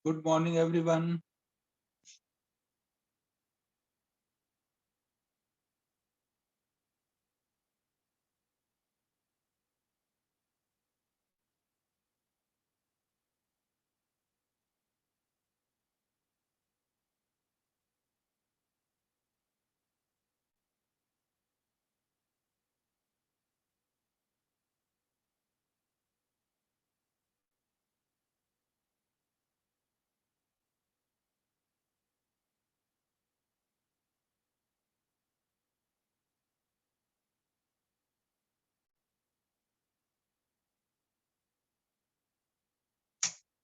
Good morning, everyone.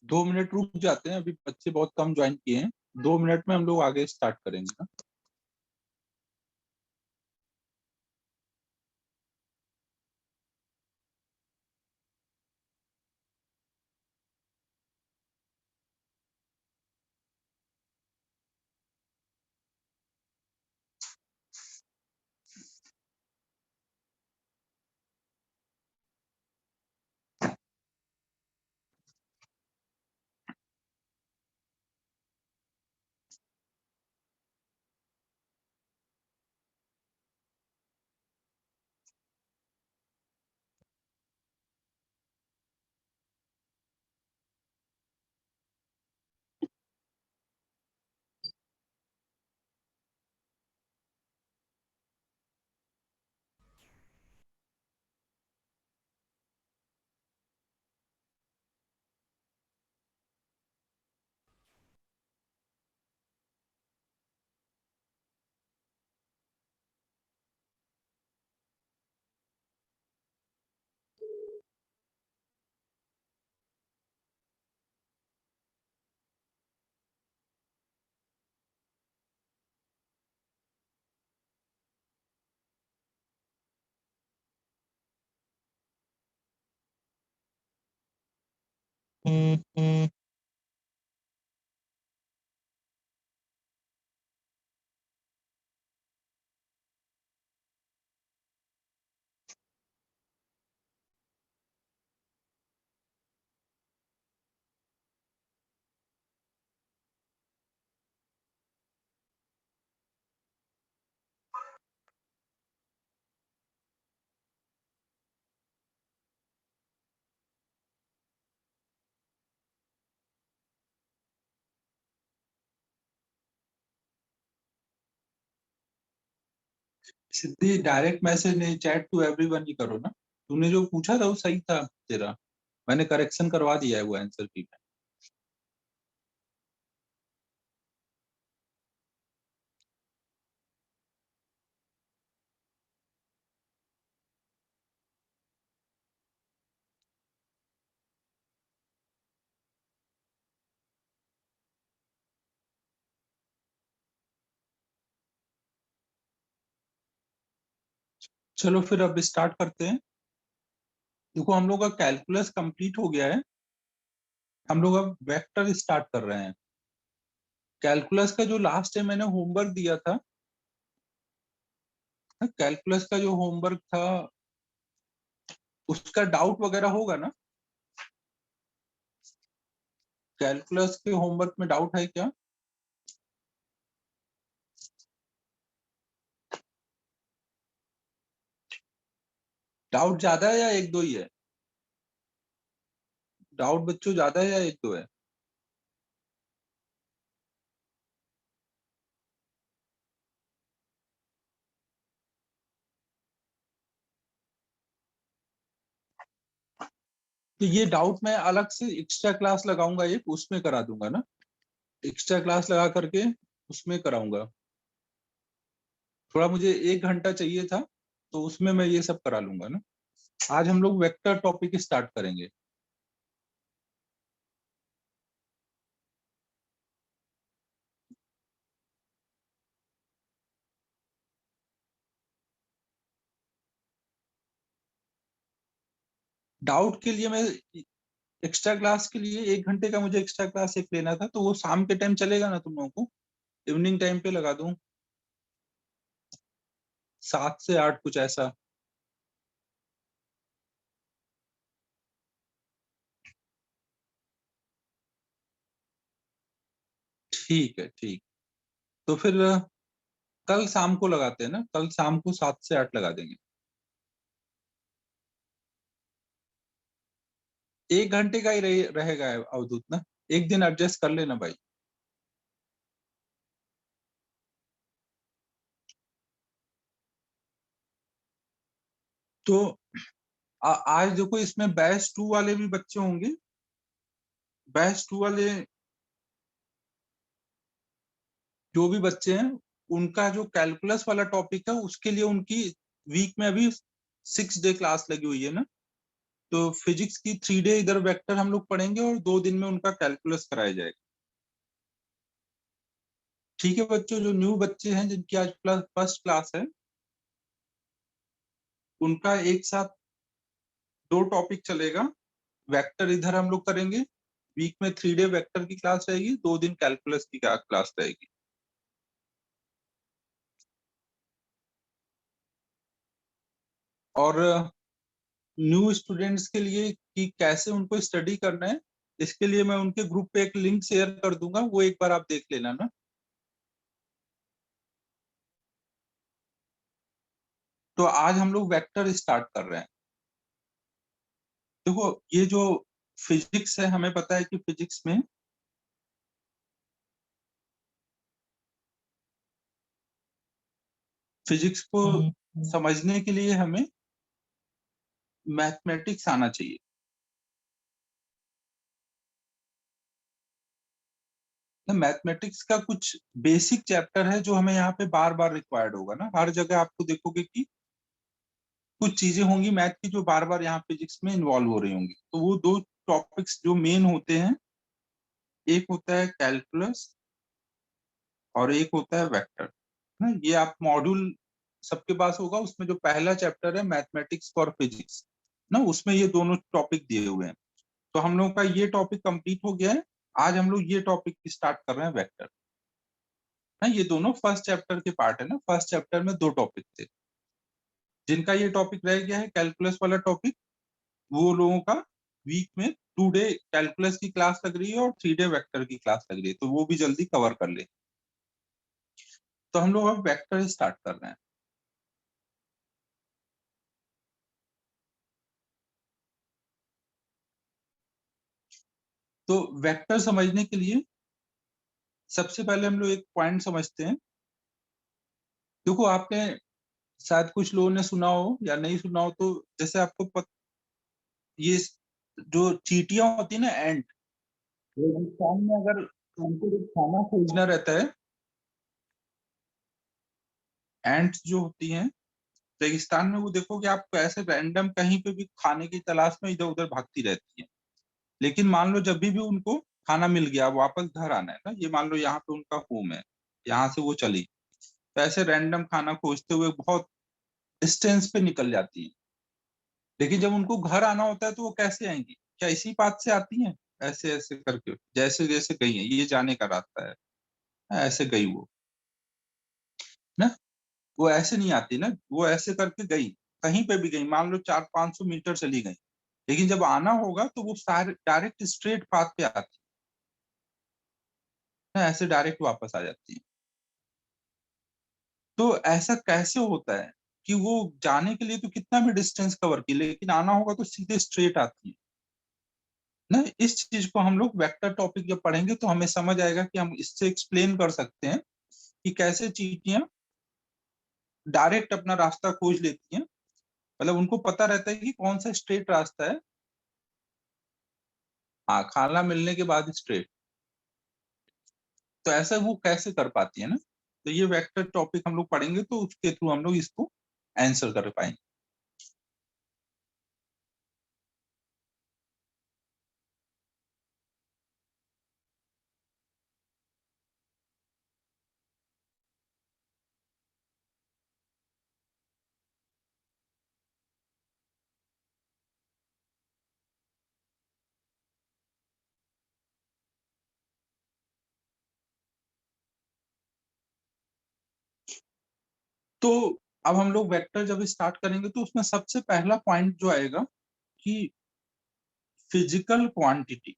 2 minute रुक जाते हैं, अभी बच्चे बहुत कम ज्वाइन किए हैं। 2 मिनट में हम लोग आगे स्टार्ट करेंगे ना। सिद्धि, डायरेक्ट मैसेज नहीं, चैट टू एवरीवन ही करो ना। तूने जो पूछा था वो सही था तेरा। मैंने करेक्शन करवा दिया है वो आंसर की में। चलो फिर अब स्टार्ट करते हैं। देखो, हम लोग का कैलकुलस कंप्लीट हो गया है। हम लोग अब वेक्टर स्टार्ट कर रहे हैं। कैलकुलस का जो लास्ट टाइम मैंने होमवर्क दिया था, कैलकुलस का जो होमवर्क था उसका डाउट वगैरह होगा ना। कैलकुलस के होमवर्क में डाउट है क्या? डाउट ज्यादा है या एक दो ही है? डाउट बच्चों ज्यादा है या एक दो है? तो ये डाउट मैं अलग से एक्स्ट्रा क्लास लगाऊंगा, एक उसमें करा दूंगा ना। एक्स्ट्रा क्लास लगा करके उसमें कराऊंगा। थोड़ा मुझे 1 घंटा चाहिए था, तो उसमें मैं ये सब करा लूंगा ना। आज हम लोग वेक्टर टॉपिक स्टार्ट करेंगे। डाउट के लिए मैं एक्स्ट्रा क्लास के लिए 1 घंटे का मुझे एक्स्ट्रा क्लास एक लेना था, तो वो शाम के टाइम चलेगा ना तुम लोगों को? इवनिंग टाइम पे लगा दूं, 7 से 8 कुछ ऐसा। ठीक है, ठीक। तो फिर कल शाम को लगाते हैं ना, कल शाम को 7 से 8 लगा देंगे। 1 घंटे का ही रहेगा अवधूत ना, एक दिन एडजस्ट कर लेना भाई। तो आज देखो इसमें बैच 2 वाले भी बच्चे होंगे। बैच 2 वाले जो भी बच्चे हैं, उनका जो कैलकुलस वाला टॉपिक है उसके लिए उनकी वीक में अभी 6 डे क्लास लगी हुई है ना। तो फिजिक्स की 3 डे इधर वेक्टर हम लोग पढ़ेंगे और 2 दिन में उनका कैलकुलस कराया जाएगा। ठीक है बच्चों, जो न्यू बच्चे हैं जिनकी आज फर्स्ट क्लास है, उनका एक साथ 2 टॉपिक चलेगा। वेक्टर इधर हम लोग करेंगे, वीक में 3 डे वेक्टर की क्लास रहेगी, 2 दिन कैलकुलस की क्लास रहेगी। और न्यू स्टूडेंट्स के लिए कि कैसे उनको स्टडी करना है, इसके लिए मैं उनके ग्रुप पे एक लिंक शेयर कर दूंगा, वो एक बार आप देख लेना ना। तो आज हम लोग वेक्टर स्टार्ट कर रहे हैं। देखो ये जो फिजिक्स है, हमें पता है कि फिजिक्स में फिजिक्स को समझने के लिए हमें मैथमेटिक्स आना चाहिए। ना मैथमेटिक्स का कुछ बेसिक चैप्टर है जो हमें यहाँ पे बार बार रिक्वायर्ड होगा ना, हर जगह आपको देखोगे कि कुछ चीजें होंगी मैथ की जो बार बार यहाँ फिजिक्स में इन्वॉल्व हो रही होंगी। तो वो 2 टॉपिक्स जो मेन होते हैं, एक होता है कैलकुलस और एक होता है वेक्टर ना। ये आप मॉड्यूल सबके पास होगा, उसमें जो पहला चैप्टर है मैथमेटिक्स फॉर फिजिक्स ना, उसमें ये दोनों टॉपिक दिए हुए हैं। तो हम लोगों का ये टॉपिक कंप्लीट हो गया है। आज हम लोग ये टॉपिक स्टार्ट कर रहे हैं, वेक्टर ना। ये दोनों फर्स्ट चैप्टर के पार्ट है ना, फर्स्ट चैप्टर में 2 टॉपिक थे। जिनका ये टॉपिक रह गया है कैलकुलस वाला टॉपिक, वो लोगों का वीक में 2 डे कैलकुलस की क्लास लग रही है और 3 डे वेक्टर की क्लास लग रही है, तो वो भी जल्दी कवर कर ले। तो हम लोग अब वेक्टर स्टार्ट कर रहे हैं। तो वेक्टर समझने के लिए सबसे पहले हम लोग एक पॉइंट समझते हैं। देखो आपने शायद कुछ लोगों ने सुना हो या नहीं सुना हो, तो जैसे आपको ये जो चींटियां होती है ना, एंट, रेगिस्तान में अगर उनको जो खाना खोजना रहता है, एंट्स जो होती हैं रेगिस्तान में, वो देखोगे आपको ऐसे रैंडम कहीं पे भी खाने की तलाश में इधर उधर भागती रहती है। लेकिन मान लो जब भी उनको खाना मिल गया, वापस घर आना है ना, ये मान लो यहाँ पे उनका होम है, यहाँ से वो चली, तो ऐसे रैंडम खाना खोजते हुए बहुत डिस्टेंस पे निकल जाती है। लेकिन जब उनको घर आना होता है तो वो कैसे आएंगी? क्या इसी बात से आती हैं? ऐसे ऐसे करके, जैसे जैसे गई है, ये जाने का रास्ता है, ऐसे गई वो ना। वो ऐसे नहीं आती ना, वो ऐसे करके गई, कहीं पे भी गई, मान लो 400-500 मीटर चली गई। लेकिन जब आना होगा तो वो डायरेक्ट स्ट्रेट पाथ पे आती है, ऐसे डायरेक्ट वापस आ जाती है। तो ऐसा कैसे होता है कि वो जाने के लिए तो कितना भी डिस्टेंस कवर की, लेकिन आना होगा तो सीधे स्ट्रेट आती है ना। इस चीज को हम लोग वेक्टर टॉपिक जब पढ़ेंगे तो हमें समझ आएगा कि हम इससे एक्सप्लेन कर सकते हैं कि कैसे चींटियां डायरेक्ट अपना रास्ता खोज लेती हैं। मतलब उनको पता रहता है कि कौन सा स्ट्रेट रास्ता है, हाँ, खाना मिलने के बाद स्ट्रेट। तो ऐसा वो कैसे कर पाती है ना। तो ये वेक्टर टॉपिक हम लोग पढ़ेंगे तो उसके थ्रू हम लोग इसको आंसर कर पाएंगे। तो अब हम लोग वेक्टर जब स्टार्ट करेंगे तो उसमें सबसे पहला पॉइंट जो आएगा कि फिजिकल क्वांटिटी।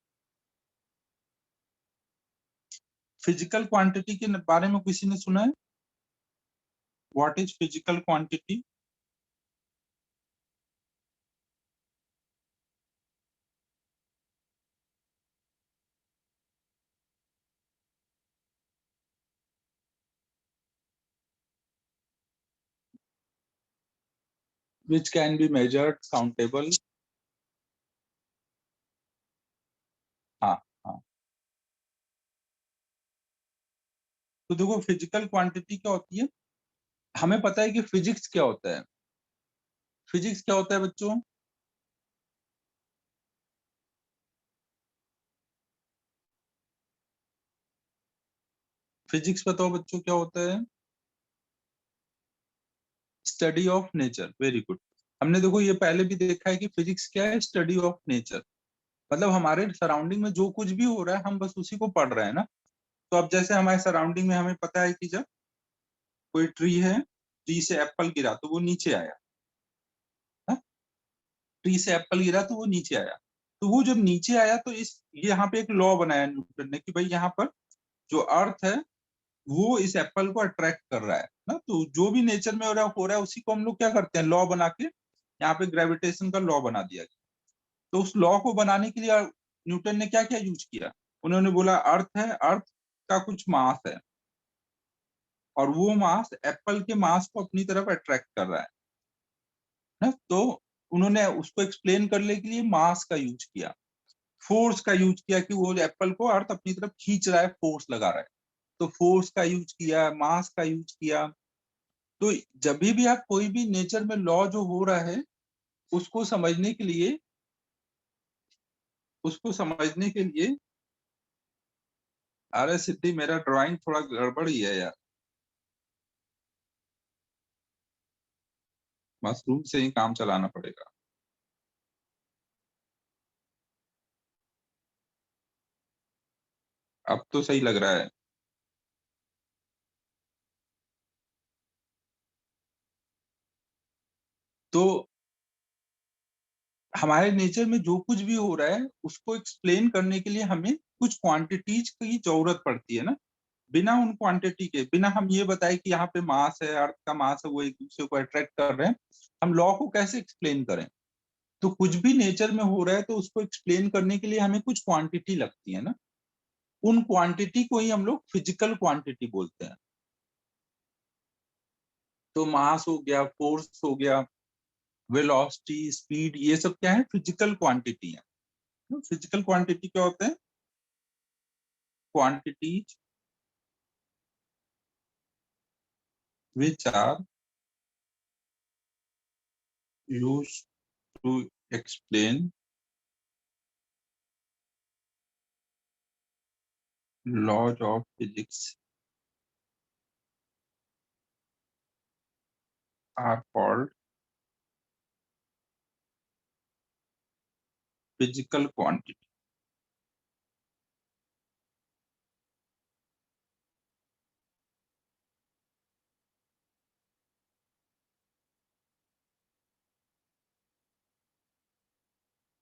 फिजिकल क्वांटिटी के बारे में किसी ने सुना है? What is physical quantity? which can be measured, countable. हाँ हाँ। तो देखो फिजिकल क्वांटिटी क्या होती है, हमें पता है कि फिजिक्स क्या होता है। फिजिक्स क्या होता है बच्चों? फिजिक्स बताओ बच्चों क्या होता है? Study of nature, very good. हमने देखो ये पहले भी देखा है कि फिजिक्स क्या है, स्टडी ऑफ नेचर। मतलब हमारे सराउंडिंग में जो कुछ भी हो रहा है हम बस उसी को पढ़ रहे हैं ना। तो अब जैसे हमारे सराउंडिंग में हमें पता है कि जब कोई ट्री है, ट्री से एप्पल गिरा तो वो नीचे आया, ट्री से एप्पल गिरा तो वो नीचे आया। तो वो जब नीचे आया तो इस ये यहाँ पे एक लॉ बनाया न्यूटन ने कि भाई यहाँ पर जो अर्थ है वो इस एप्पल को अट्रैक्ट कर रहा है ना। तो जो भी नेचर में हो रहा है उसी को हम लोग क्या करते हैं, लॉ बना के यहाँ पे ग्रेविटेशन का लॉ बना दिया गया। तो उस लॉ को बनाने के लिए न्यूटन ने क्या क्या यूज किया, उन्होंने बोला अर्थ है, अर्थ का कुछ मास है और वो मास एप्पल के मास को अपनी तरफ अट्रैक्ट कर रहा है ना। तो उन्होंने उसको एक्सप्लेन करने के लिए मास का यूज किया, फोर्स का यूज किया कि वो एप्पल को अर्थ अपनी तरफ खींच रहा है, फोर्स लगा रहा है। तो फोर्स का यूज किया, मास का यूज किया। तो जब भी आप कोई भी नेचर में लॉ जो हो रहा है उसको समझने के लिए, उसको समझने के लिए अरे सिद्धि मेरा ड्राइंग थोड़ा गड़बड़ ही है यार, मशरूम से ही काम चलाना पड़ेगा। अब तो सही लग रहा है। तो हमारे नेचर में जो कुछ भी हो रहा है उसको एक्सप्लेन करने के लिए हमें कुछ क्वांटिटीज की जरूरत पड़ती है ना। बिना उन क्वांटिटी के, बिना हम ये बताए कि यहाँ पे मास है, अर्थ का मास है, वो एक दूसरे को अट्रैक्ट कर रहे हैं, हम लॉ को कैसे एक्सप्लेन करें। तो कुछ भी नेचर में हो रहा है तो उसको एक्सप्लेन करने के लिए हमें कुछ क्वांटिटी लगती है ना। उन क्वांटिटी को ही हम लोग फिजिकल क्वांटिटी बोलते हैं। तो मास हो गया, फोर्स हो गया, वेलोसिटी, स्पीड, ये सब क्या है, फिजिकल क्वांटिटी है। फिजिकल क्वांटिटी क्या होते हैं? Quantities which are used to explain laws of physics are called physical quantity।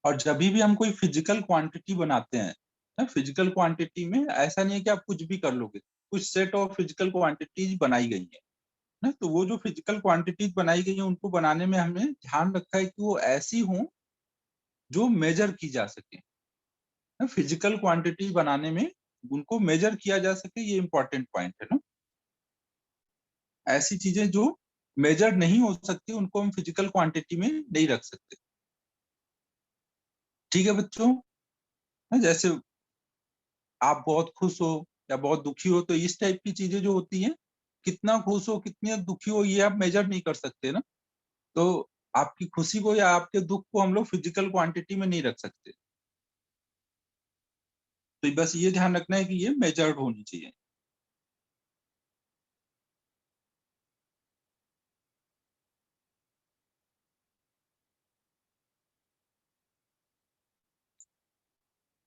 और जब भी हम कोई फिजिकल क्वांटिटी बनाते हैं ना, फिजिकल क्वांटिटी में ऐसा नहीं है कि आप कुछ भी कर लोगे, कुछ सेट ऑफ फिजिकल क्वांटिटीज बनाई गई है ना। तो वो जो फिजिकल क्वांटिटीज बनाई गई है उनको बनाने में हमने ध्यान रखा है कि वो ऐसी हों जो मेजर की जा सके ना। फिजिकल क्वांटिटी बनाने में उनको मेजर किया जा सके, ये इंपॉर्टेंट पॉइंट है ना। ऐसी चीजें जो मेजर नहीं हो सकती उनको हम फिजिकल क्वांटिटी में नहीं रख सकते। ठीक है बच्चों? जैसे आप बहुत खुश हो या बहुत दुखी हो, तो इस टाइप की चीजें जो होती हैं, कितना खुश हो कितने दुखी हो ये आप मेजर नहीं कर सकते ना। तो आपकी खुशी को या आपके दुख को हम लोग फिजिकल क्वांटिटी में नहीं रख सकते। तो बस ये ध्यान रखना है कि ये मेजर्ड होनी चाहिए।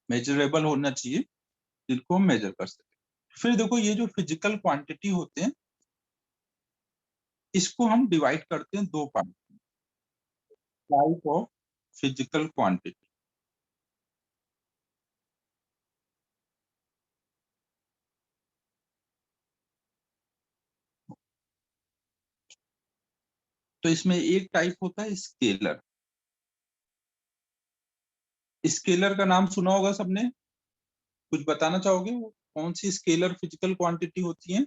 मेजरेबल होना चाहिए जिनको हम मेजर कर सके। फिर देखो ये जो फिजिकल क्वांटिटी होते हैं इसको हम डिवाइड करते हैं दो part, type of physical quantity. तो इसमें एक टाइप होता है स्केलर। स्केलर का नाम सुना होगा सबने, कुछ बताना चाहोगे वो कौन सी स्केलर फिजिकल क्वांटिटी होती है?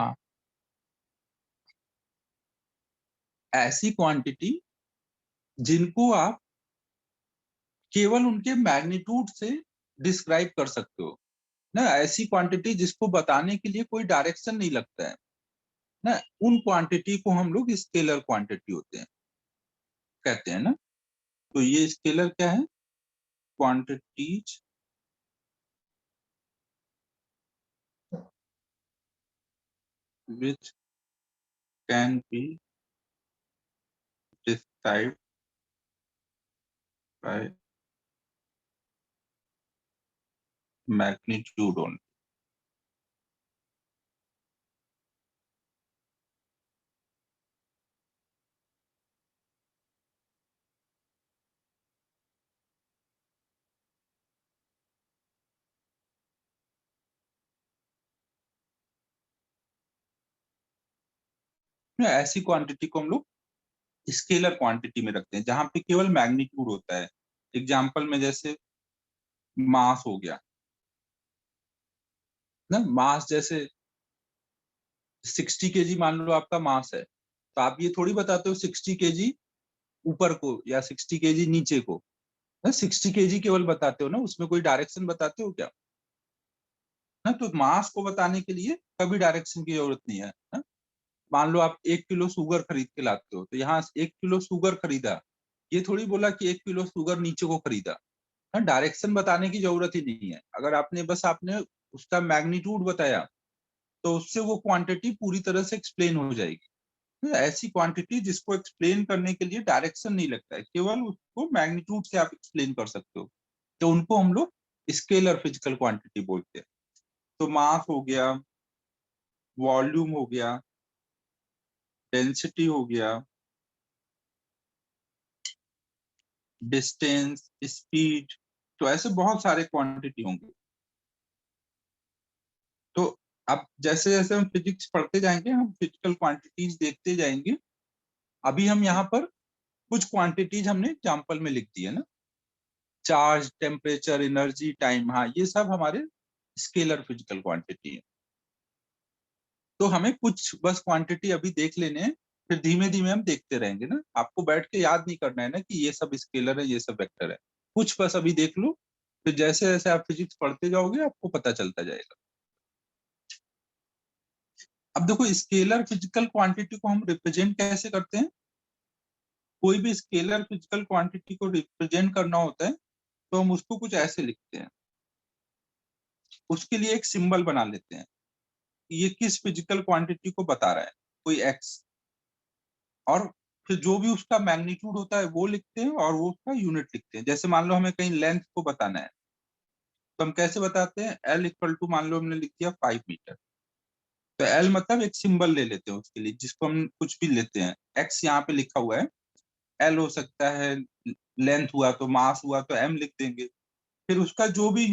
हाँ, ऐसी क्वांटिटी जिनको आप केवल उनके मैग्नीट्यूड से डिस्क्राइब कर सकते हो ना, ऐसी क्वांटिटी जिसको बताने के लिए कोई डायरेक्शन नहीं लगता है ना, उन क्वांटिटी को हम लोग स्केलर क्वांटिटी होते हैं कहते हैं ना। तो ये स्केलर क्या है? Quantities which can be described by magnitude only। ऐसी क्वांटिटी को हम लोग स्केलर क्वांटिटी में रखते हैं जहां पे केवल मैग्नीट्यूड होता है। एग्जाम्पल में जैसे मास हो गया ना, मास जैसे 60 kg मान लो आपका मास है, तो आप ये थोड़ी बताते हो 60 kg ऊपर को या 60 kg नीचे को ना, 60 kg केवल बताते हो ना, उसमें कोई डायरेक्शन बताते हो क्या ना? तो मास को बताने के लिए कभी डायरेक्शन की जरूरत नहीं है ना। मान लो आप 1 किलो शुगर खरीद के लाते हो, तो यहाँ 1 किलो शुगर खरीदा, ये थोड़ी बोला कि 1 किलो शुगर नीचे को खरीदा ना, डायरेक्शन बताने की जरूरत ही नहीं है। अगर आपने बस आपने उसका मैग्नीट्यूड बताया तो उससे वो क्वांटिटी पूरी तरह से एक्सप्लेन हो जाएगी। तो ऐसी क्वांटिटी जिसको एक्सप्लेन करने के लिए डायरेक्शन नहीं लगता है, केवल उसको मैग्नीट्यूड से आप एक्सप्लेन कर सकते हो, तो उनको हम लोग स्केलर फिजिकल क्वांटिटी बोलते हैं। तो मास हो गया, वॉल्यूम हो गया, डेंसिटी हो गया, डिस्टेंस, स्पीड, तो ऐसे बहुत सारे क्वांटिटी होंगे। तो अब जैसे जैसे हम फिजिक्स पढ़ते जाएंगे हम फिजिकल क्वांटिटीज देखते जाएंगे। अभी हम यहाँ पर कुछ क्वांटिटीज हमने एग्जाम्पल में लिख दी है ना, चार्ज, टेम्परेचर, एनर्जी, टाइम, हाँ ये सब हमारे स्केलर फिजिकल क्वांटिटी है। तो हमें कुछ बस क्वांटिटी अभी देख लेने हैं, फिर धीमे धीमे हम देखते रहेंगे ना, आपको बैठ के याद नहीं करना है ना कि ये सब स्केलर है ये सब वेक्टर है, कुछ बस अभी देख लो, फिर जैसे जैसे आप फिजिक्स पढ़ते जाओगे आपको पता चलता जाएगा। अब देखो स्केलर फिजिकल क्वांटिटी को हम रिप्रेजेंट कैसे करते हैं? कोई भी स्केलर फिजिकल क्वांटिटी को रिप्रेजेंट करना होता है तो हम उसको कुछ ऐसे लिखते हैं, उसके लिए एक सिंबल बना लेते हैं, ये किस फिजिकल क्वांटिटी को बता रहा है, कोई एक्स, और फिर जो भी उसका मैग्नीट्यूड होता है वो लिखते हैं और वो उसका यूनिट लिखते हैं। जैसे मान लो हमें कहीं लेंथ को बताना है तो हम कैसे बताते हैं, एल इक्वल टू मान लो हमने लिख दिया 5 मीटर, तो एल मतलब एक सिंबल ले लेते हैं उसके लिए जिसको हम कुछ भी लेते हैं, एक्स यहाँ पे लिखा हुआ है, एल हो सकता है, लेंथ हुआ तो मास हुआ तो एम लिख देंगे, फिर उसका जो भी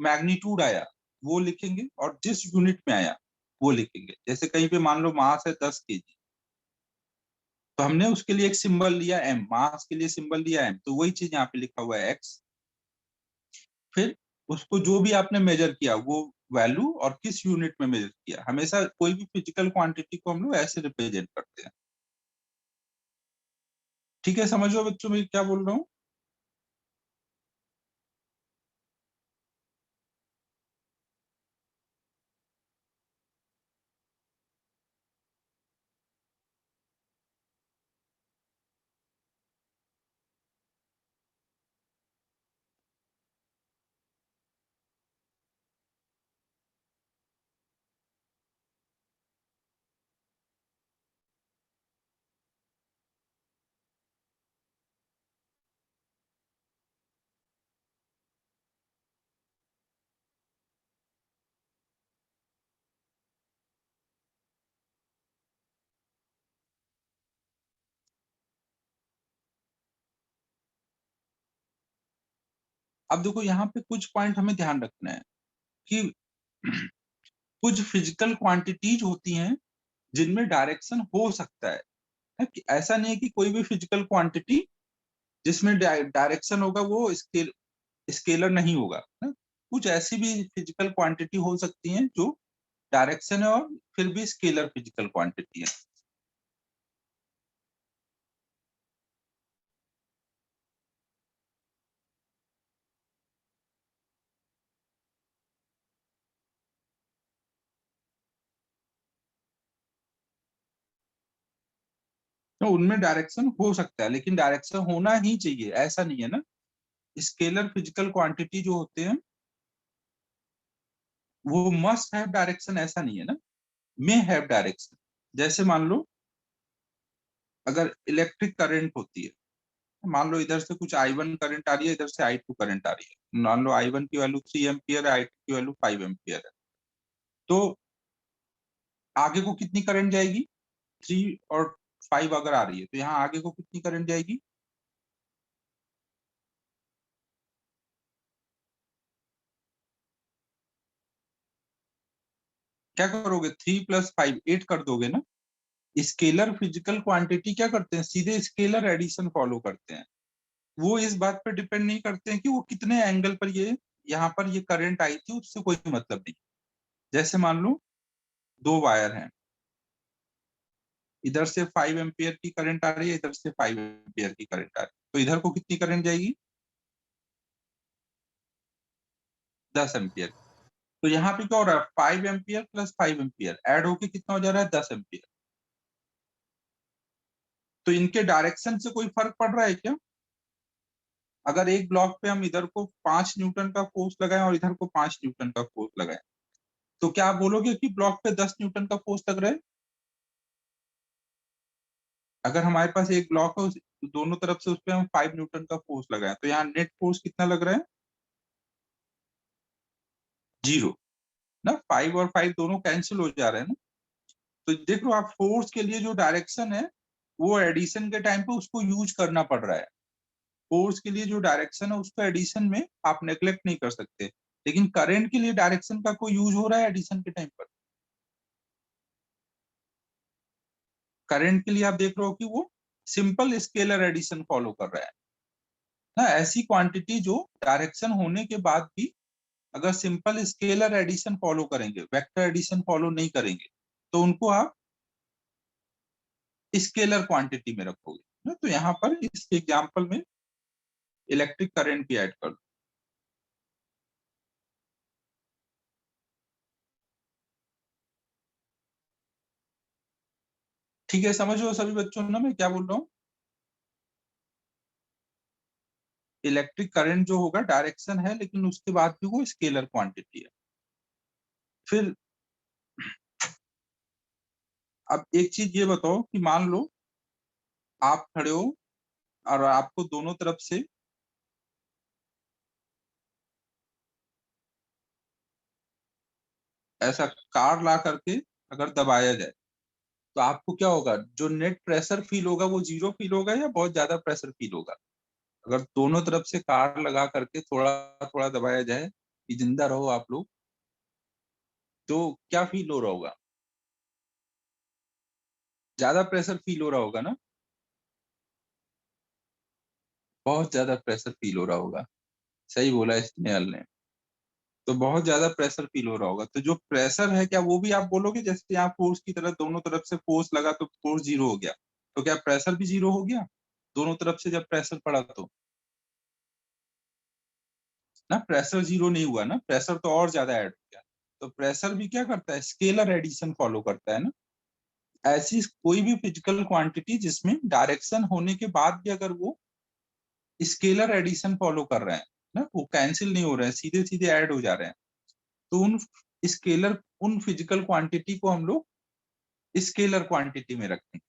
मैग्नीट्यूड आया वो लिखेंगे और जिस यूनिट में आया वो लिखेंगे। जैसे कहीं पे मान लो मास है 10 kg, तो हमने उसके लिए एक सिंबल लिया एम, मास के लिए सिंबल लिया एम, तो वही चीज यहाँ पे लिखा हुआ है एक्स। फिर उसको जो भी आपने मेजर किया वो वैल्यू और किस यूनिट में मेजर किया, हमेशा कोई भी फिजिकल क्वांटिटी को हम लोग ऐसे रिप्रेजेंट करते हैं। ठीक है, समझो बच्चों मैं क्या बोल रहा हूँ? अब देखो यहाँ पे कुछ पॉइंट हमें ध्यान रखना है कि कुछ फिजिकल क्वांटिटीज होती हैं जिनमें डायरेक्शन हो सकता है कि ऐसा नहीं है कि कोई भी फिजिकल क्वांटिटी जिसमें डायरेक्शन होगा वो स्केलर नहीं होगा है। कुछ ऐसी भी फिजिकल क्वांटिटी हो सकती हैं जो डायरेक्शन है और फिर भी स्केलर फिजिकल क्वांटिटी है। तो उनमें डायरेक्शन हो सकता है लेकिन डायरेक्शन होना ही चाहिए ऐसा नहीं है ना। स्केलर फिजिकल क्वांटिटी जो होते हैं वो मस्ट हैव डायरेक्शन ऐसा नहीं है ना, मे हैव डायरेक्शन। जैसे मान लो अगर इलेक्ट्रिक करंट होती है, मान लो इधर से कुछ I1 करंट आ रही है, इधर से I2 करंट आ रही है, मान लो I1 की वैल्यू 3 एम्पियर है, I2 की वैल्यू 5 एम्पियर है, तो आगे को कितनी करंट जाएगी? 3 और 5 अगर आ रही है तो यहाँ आगे को कितनी करंट जाएगी? क्या करोगे? 3 + 5 8 कर दोगे ना। स्केलर फिजिकल क्वांटिटी क्या करते हैं? सीधे स्केलर एडिशन फॉलो करते हैं। वो इस बात पर डिपेंड नहीं करते हैं कि वो कितने एंगल पर ये यहाँ पर ये करंट आई थी, उससे कोई मतलब नहीं। जैसे मान लो दो वायर हैं, इधर से 5 एम्पियर की करंट आ रही है, इधर से 5 एम्पियर की करंट आ रही है, तो इधर को कितनी करंट जाएगी? 10 एम्पियर। तो यहाँ पे क्या हो रहा है? 5 एम्पियर + 5 एम्पियर ऐड होके कितना हो जा रहा है? 10 एम्पियर। तो इनके डायरेक्शन से कोई फर्क पड़ रहा है क्या? अगर एक ब्लॉक पे हम इधर को 5 न्यूटन का फोर्स लगाएं और इधर को 5 न्यूटन का फोर्स लगाएं, तो क्या आप बोलोगे कि ब्लॉक पे 10 न्यूटन का फोर्स लग रहा है? अगर हमारे पास एक ब्लॉक है, दोनों तरफ से उस पर हम 5 न्यूटन का फोर्स लगाएं, तो यहाँ नेट फोर्स कितना लग रहा है? 0 ना। 5 और 5 दोनों कैंसिल हो जा रहे हैं ना। तो देख लो आप, फोर्स के लिए जो डायरेक्शन है वो एडिशन के टाइम पे उसको यूज करना पड़ रहा है। फोर्स के लिए जो डायरेक्शन है उसको एडिशन में आप नेग्लेक्ट नहीं कर सकते, लेकिन करंट के लिए डायरेक्शन का कोई यूज हो रहा है एडिशन के टाइम पर? करंट के लिए आप देख रहे हो कि वो सिंपल स्केलर एडिशन फॉलो कर रहा है ना। ऐसी क्वांटिटी जो डायरेक्शन होने के बाद भी अगर सिंपल स्केलर एडिशन फॉलो करेंगे, वेक्टर एडिशन फॉलो नहीं करेंगे, तो उनको आप स्केलर क्वांटिटी में रखोगे ना। तो यहाँ पर इस एग्जांपल में इलेक्ट्रिक करंट भी ऐड कर दो। ठीक है, समझ लो सभी बच्चों ना मैं क्या बोल रहा हूँ। इलेक्ट्रिक करंट जो होगा डायरेक्शन है, लेकिन उसके बाद भी वो स्केलर क्वांटिटी है। फिर अब एक चीज ये बताओ कि मान लो आप खड़े हो और आपको दोनों तरफ से ऐसा कार ला करके अगर दबाया जाए, तो आपको क्या होगा? जो नेट प्रेशर फील होगा वो 0 फील होगा या बहुत ज्यादा प्रेशर फील होगा? अगर दोनों तरफ से कार लगा करके थोड़ा थोड़ा दबाया जाए कि जिंदा रहो आप लोग, तो क्या फील हो रहा होगा? ज्यादा प्रेशर फील हो रहा होगा ना। बहुत ज्यादा प्रेशर फील हो रहा होगा। सही बोला स्नेहल ने। तो बहुत ज्यादा प्रेशर फील हो रहा होगा, तो जो प्रेशर है क्या वो भी आप बोलोगे जैसे यहाँ फोर्स की तरह दोनों तरफ से फोर्स लगा तो फोर्स 0 हो गया, तो क्या प्रेशर भी 0 हो गया दोनों तरफ से जब प्रेशर पड़ा? तो ना, प्रेशर 0 नहीं हुआ ना, प्रेशर तो और ज्यादा ऐड हो गया। तो प्रेशर भी क्या करता है? स्केलर एडिशन फॉलो करता है ना। ऐसी कोई भी फिजिकल क्वांटिटी जिसमें डायरेक्शन होने के बाद भी अगर वो स्केलर एडिशन फॉलो कर रहे हैं ना, वो कैंसिल नहीं हो रहे हैं, सीधे सीधे ऐड हो जा रहे हैं, तो उन फिजिकल क्वांटिटी को हम लोग स्केलर क्वांटिटी में रखते हैं।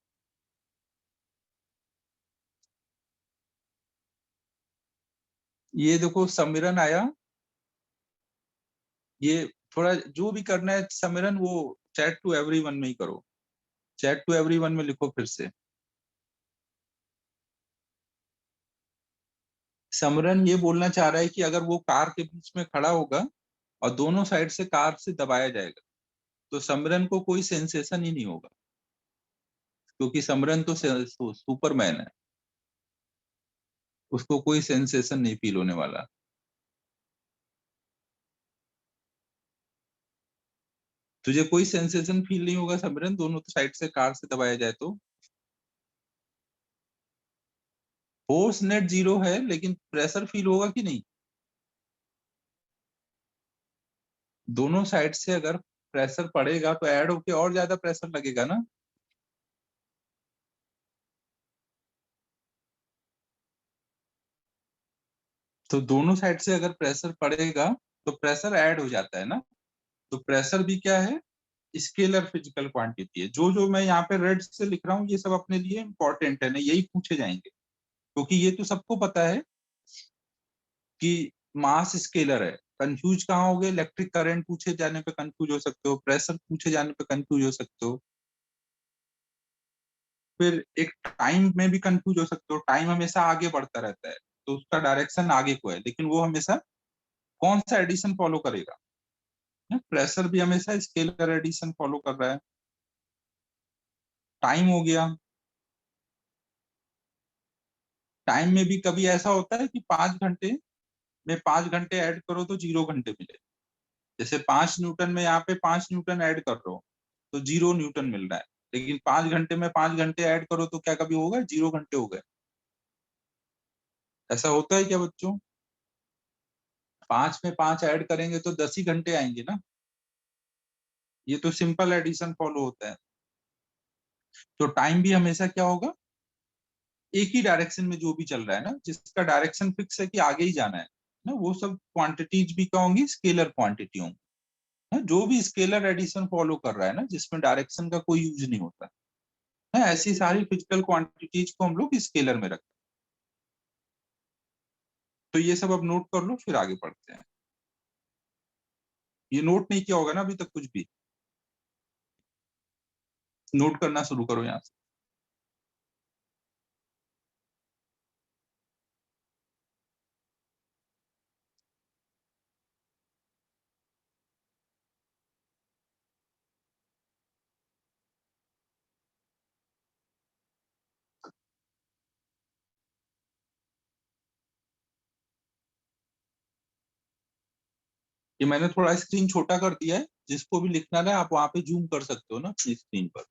ये देखो समीरन आया। ये थोड़ा जो भी करना है समीरन, वो चैट टू एवरीवन में ही करो। चैट टू एवरीवन में लिखो फिर से। समरन ये बोलना चाह रहा है कि अगर वो कार के बीच में खड़ा होगा और दोनों साइड से कार से दबाया जाएगा तो समरन को कोई सेंसेशन ही नहीं होगा, क्योंकि समरन तो सुपरमैन है, उसको कोई सेंसेशन नहीं फील होने वाला। तुझे कोई सेंसेशन फील नहीं होगा समरन, दोनों साइड से कार से दबाया जाए तो। फोर्स नेट जीरो है, लेकिन प्रेशर फील होगा कि नहीं? दोनों साइड से अगर प्रेशर पड़ेगा तो ऐड होके और ज्यादा प्रेशर लगेगा ना। तो दोनों साइड से अगर प्रेशर पड़ेगा तो प्रेशर ऐड हो जाता है ना। तो प्रेशर भी क्या है? स्केलर फिजिकल क्वांटिटी है। जो जो मैं यहाँ पे रेड से लिख रहा हूँ ये सब अपने लिए इंपॉर्टेंट है ना, यही पूछे जाएंगे, क्योंकि ये तो सबको पता है कि मास स्केलर है। कंफ्यूज कहाँ हो गए? इलेक्ट्रिक करंट पूछे जाने पे कंफ्यूज हो सकते हो, प्रेशर पूछे जाने पे कंफ्यूज हो सकते हो, फिर एक टाइम में भी कंफ्यूज हो सकते हो। टाइम हमेशा आगे बढ़ता रहता है तो उसका डायरेक्शन आगे को है, लेकिन वो हमेशा कौन सा एडिशन फॉलो करेगा? प्रेशर भी हमेशा स्केलर एडिशन फॉलो कर रहा है। टाइम हो गया, टाइम में भी कभी ऐसा होता है कि 5 घंटे में 5 घंटे ऐड करो तो 0 घंटे मिले। जैसे 5 न्यूटन में यहाँ पे 5 न्यूटन ऐड कर रहे हो तो 0 न्यूटन मिल रहा है, लेकिन 5 घंटे में 5 घंटे ऐड करो तो क्या कभी होगा? 0 घंटे हो गए। ऐसा होता है क्या बच्चों? 5 में 5 ऐड करेंगे तो 10 ही घंटे आएंगे ना। ये तो सिंपल एडिशन फॉलो होता है। तो टाइम भी हमेशा क्या होगा? एक ही डायरेक्शन में जो भी चल रहा है ना, जिसका डायरेक्शन फिक्स है कि आगे ही जाना है ना, वो सब क्वांटिटीज भी क्या होंगी? स्केलर क्वांटिटी होंगी ना। जो भी स्केलर एडिशन फॉलो कर रहा है ना, जिसमें डायरेक्शन का कोई यूज नहीं होता ना, ऐसी सारी फिजिकल क्वांटिटीज को हम लोग स्केलर में रखते हैं। तो ये सब अब नोट कर लो, फिर आगे बढ़ते हैं। ये नोट नहीं किया होगा ना अभी तक कुछ भी? नोट करना शुरू करो यहाँ से। ये मैंने थोड़ा स्क्रीन छोटा कर दिया है, जिसको भी लिखना है आप वहां पे जूम कर सकते हो ना अपनी स्क्रीन पर।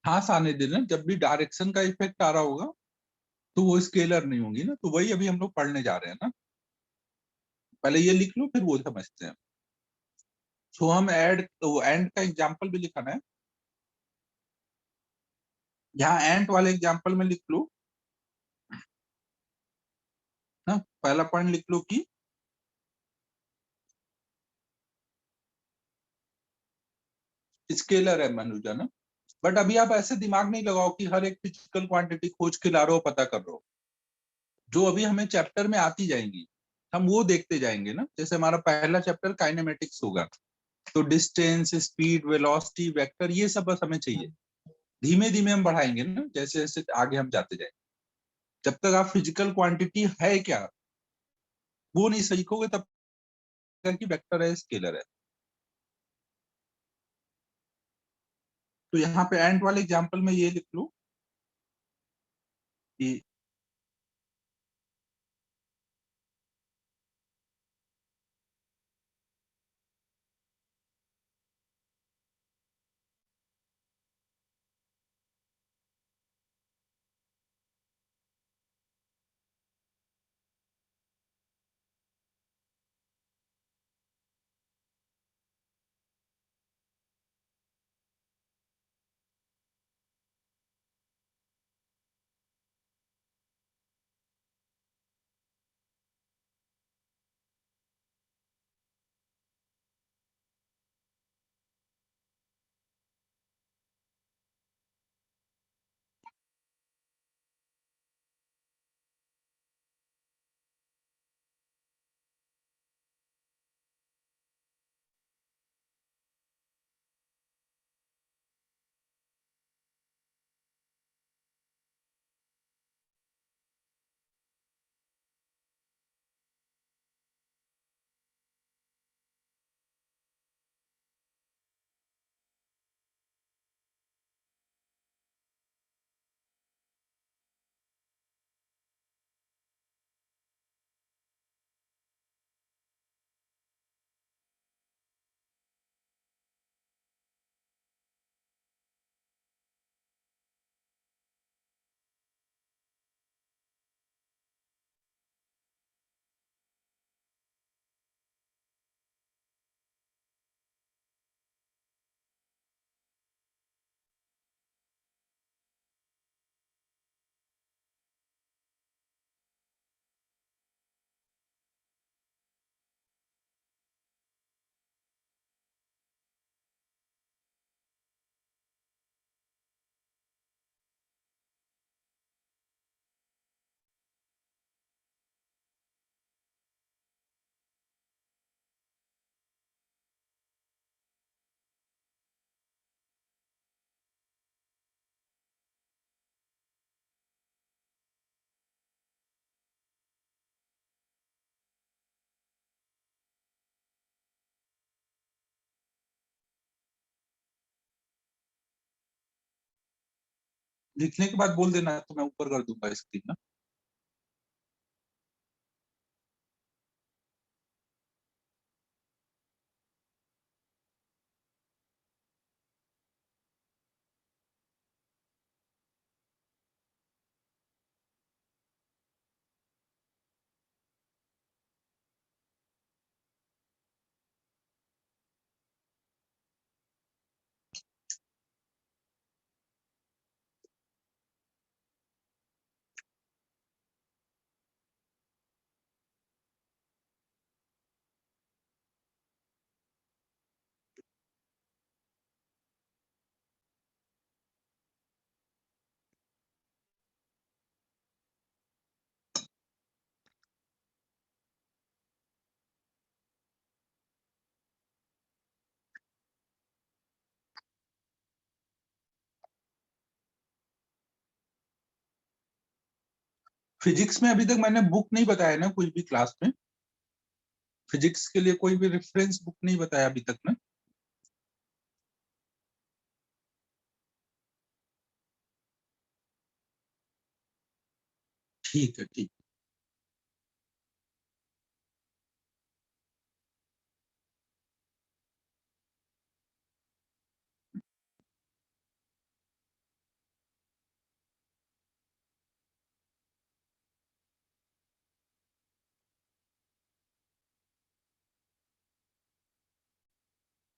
हाँ, आने देना। जब भी डायरेक्शन का इफेक्ट आ रहा होगा तो वो स्केलर नहीं होंगी ना, तो वही अभी हम लोग पढ़ने जा रहे हैं ना। पहले ये लिख लो, फिर वो समझते हैं। सो हम एड एंड का एग्जाम्पल भी लिखाना है। यहाँ एंड वाले एग्जाम्पल में लिख लो ना, पहला पॉइंट लिख लो कि स्केलर है मनुजा ना। बट अभी आप ऐसे दिमाग नहीं लगाओ कि हर एक फिजिकल क्वांटिटी खोज के ला रहे हो, पता कर रहे हो। जो अभी हमें चैप्टर में आती जाएंगी हम वो देखते जाएंगे ना। जैसे हमारा पहला चैप्टर काइनेमेटिक्स होगा, तो डिस्टेंस, स्पीड, वेलोसिटी, वेक्टर, ये सब बस हमें चाहिए। धीमे धीमे हम बढ़ाएंगे ना, जैसे जैसे आगे हम जाते जाएंगे। जब तक आप फिजिकल क्वांटिटी है क्या वो नहीं सीखोगे तब तक कि वेक्टर है स्केलर है। तो यहाँ पे एंड वाले एग्जांपल में ये लिख लो कि लिखने के बाद बोल देना तो मैं ऊपर कर दूंगा स्क्रीन ना। फिजिक्स में अभी तक मैंने बुक नहीं बताया ना कोई भी क्लास में। फिजिक्स के लिए कोई भी रेफरेंस बुक नहीं बताया अभी तक ना। ठीक है ठीक।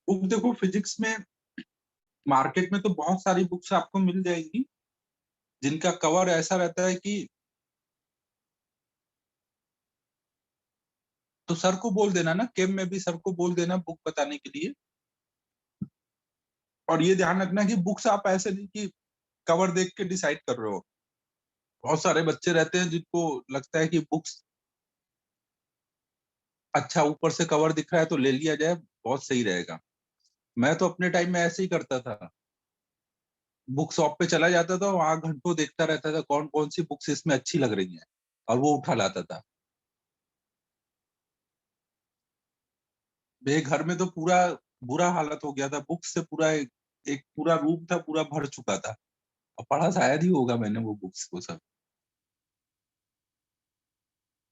बुक देखो फिजिक्स में मार्केट में तो बहुत सारी बुक्स आपको मिल जाएगी जिनका कवर ऐसा रहता है कि तो सर को बोल देना ना केम में भी सर को बोल देना बुक बताने के लिए। और ये ध्यान रखना कि बुक्स आप ऐसे नहीं कि कवर देख के डिसाइड कर रहे हो। बहुत सारे बच्चे रहते हैं जिनको लगता है कि बुक्स अच्छा ऊपर से कवर दिख रहा है तो ले लिया जाए बहुत सही रहेगा। मैं तो अपने टाइम में ऐसे ही करता था। बुक शॉप पे चला जाता था, वहां घंटों देखता रहता था कौन कौन सी बुक्स इसमें अच्छी लग रही हैं, और वो उठा लाता था। मेरे घर में तो पूरा बुरा हालत हो गया था, बुक से पूरा एक पूरा रूम था, पूरा भर चुका था, और पढ़ा शायद ही होगा मैंने वो बुक्स को सब।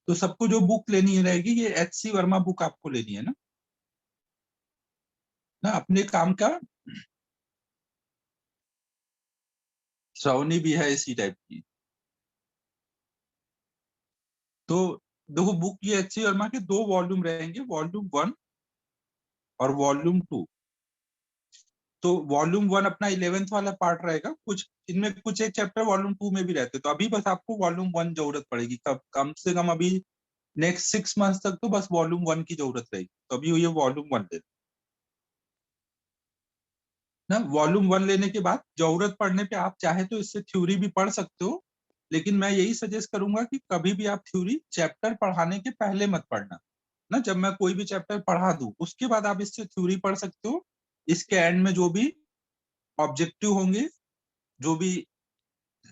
तो सबको जो बुक लेनी रहेगी, ये एच.सी. वर्मा बुक आपको लेनी है ना अपने काम का। श्रावणी भी है इसी टाइप की। तो देखो, बुक ये एच.सी. वर्मा के 2 वॉल्यूम रहेंगे, वॉल्यूम 1 और वॉल्यूम 2। तो वॉल्यूम 1 अपना 11th वाला पार्ट रहेगा, कुछ इनमें कुछ एक चैप्टर वॉल्यूम 2 में भी रहते, तो अभी बस आपको वॉल्यूम 1 जरूरत पड़ेगी, कम से कम अभी नेक्स्ट 6 मंथ तक तो बस वॉल्यूम 1 की जरूरत रहेगी, तो अभी ये वॉल्यूम 1 ले ना। वॉल्यूम 1 लेने के बाद जरूरत पड़ने पे आप चाहे तो इससे थ्योरी भी पढ़ सकते हो, लेकिन मैं यही सजेस्ट करूंगा कि कभी भी आप थ्योरी चैप्टर पढ़ाने के पहले मत पढ़ना ना। जब मैं कोई भी चैप्टर पढ़ा दूं उसके बाद आप इससे थ्योरी पढ़ सकते हो। इसके एंड में जो भी ऑब्जेक्टिव होंगे, जो भी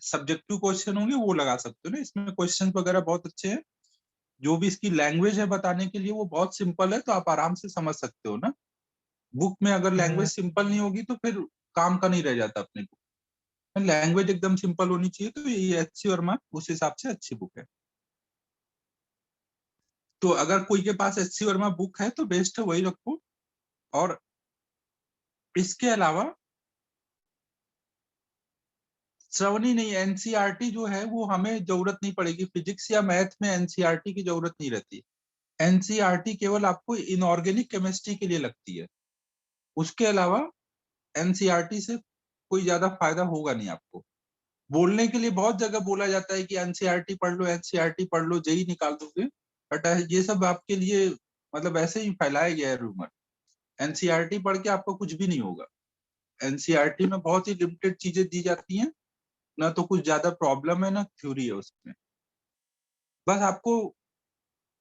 सब्जेक्टिव क्वेश्चन होंगे, वो लगा सकते हो ना। इसमें क्वेश्चन वगैरह बहुत अच्छे हैं। जो भी इसकी लैंग्वेज है बताने के लिए वो बहुत सिंपल है, तो आप आराम से समझ सकते हो ना। बुक में अगर लैंग्वेज सिंपल नहीं होगी तो फिर काम का नहीं रह जाता अपने को। लैंग्वेज एकदम सिंपल होनी चाहिए, तो ये एच.सी. वर्मा उस हिसाब से अच्छी बुक है। तो अगर कोई के पास एच.सी. वर्मा बुक है तो बेस्ट है वही रखो। और इसके अलावा श्रवणी नहीं, एनसीईआरटी जो है वो हमें जरूरत नहीं पड़ेगी, फिजिक्स या मैथ में एनसीईआरटी की जरूरत नहीं रहती। एनसीईआरटी केवल आपको इनऑर्गेनिक केमिस्ट्री के लिए लगती है। उसके अलावा एनसीईआरटी से कोई ज्यादा फायदा होगा नहीं आपको। बोलने के लिए बहुत जगह बोला जाता है कि एनसीईआरटी पढ़ लो, एनसीईआरटी पढ़ लो, जेई निकाल दोगे, बट ये सब आपके लिए मतलब ऐसे ही फैलाया गया है रूमर। एनसीईआरटी पढ़ के आपको कुछ भी नहीं होगा। एनसीईआरटी में बहुत ही लिमिटेड चीजें दी जाती हैं, ना तो कुछ ज्यादा प्रॉब्लम है ना थ्योरी है उसमें। बस आपको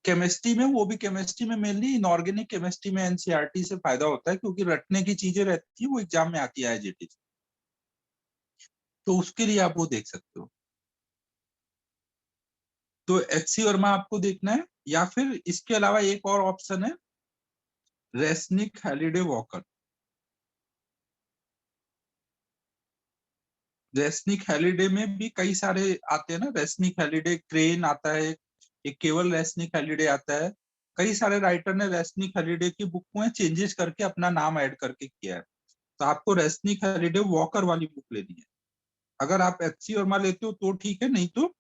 केमिस्ट्री में, वो भी केमिस्ट्री में मेनली इनऑर्गेनिक केमिस्ट्री में एनसीईआरटी से फायदा होता है, क्योंकि रटने की चीजें रहती है, वो एग्जाम में आती है एज इट इज। तो उसके लिए आप वो देख सकते हो। तो एच.सी. वर्मा आपको देखना है, या फिर इसके अलावा एक और ऑप्शन है, Resnik Halliday walker. Resnik Halliday में भी कई सारे आते हैं ना। रेसनिक हैलिडे, क्रेन आता है, एक केवल रेसनिक हैलिडे आता है। कई सारे राइटर ने रेसनिक हैलिडे की बुक में चेंजेस करके अपना नाम ऐड करके किया है। तो आपको रेसनिक हैलिडे वॉकर वाली बुक लेनी है। अगर आप एच.सी. वर्मा लेते हो तो ठीक है, नहीं तो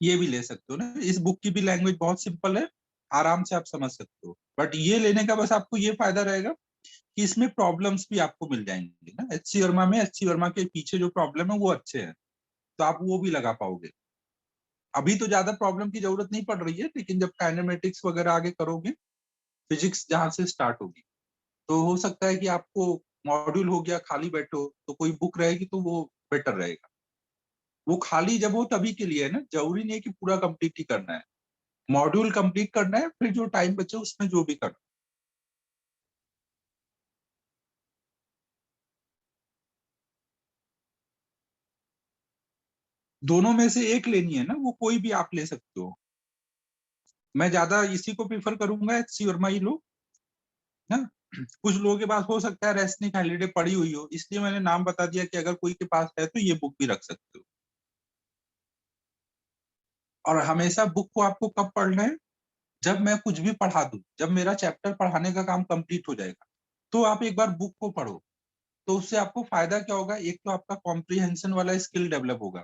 ये भी ले सकते हो ना। इस बुक की भी लैंग्वेज बहुत सिंपल है, आराम से आप समझ सकते हो। बट ये लेने का बस आपको ये फायदा रहेगा कि इसमें प्रॉब्लम्स भी आपको मिल जाएंगे ना। एच.सी. वर्मा में, एच.सी. वर्मा के पीछे जो प्रॉब्लम है वो अच्छे हैं, तो आप वो भी लगा पाओगे। अभी तो ज्यादा प्रॉब्लम की जरूरत नहीं पड़ रही है, लेकिन जब काइनेमेटिक्स वगैरह आगे करोगे, फिजिक्स जहां से स्टार्ट होगी, तो हो सकता है कि आपको मॉड्यूल हो गया, खाली बैठो तो कोई बुक रहेगी तो वो बेटर रहेगा। वो खाली जब हो तभी के लिए है ना, जरूरी नहीं है कि पूरा कंप्लीट ही करना है। मॉड्यूल कंप्लीट करना है, फिर जो टाइम बचे उसमें जो भी करना। दोनों में से एक लेनी है ना, वो कोई भी आप ले सकते हो। मैं ज्यादा इसी को प्रीफर करूंगा, एच.सी. वर्मा ही लो ना। कुछ लोगों के पास हो सकता है रेसनिक हॉलीडे पड़ी हुई हो, इसलिए मैंने नाम बता दिया कि अगर कोई के पास है तो ये बुक भी रख सकते हो। और हमेशा बुक को आपको कब पढ़ना है, जब मैं कुछ भी पढ़ा दूं, जब मेरा चैप्टर पढ़ाने का काम कंप्लीट हो जाएगा, तो आप एक बार बुक को पढ़ो। तो उससे आपको फायदा क्या होगा, एक तो आपका कॉम्प्रिहेंशन वाला स्किल डेवलप होगा,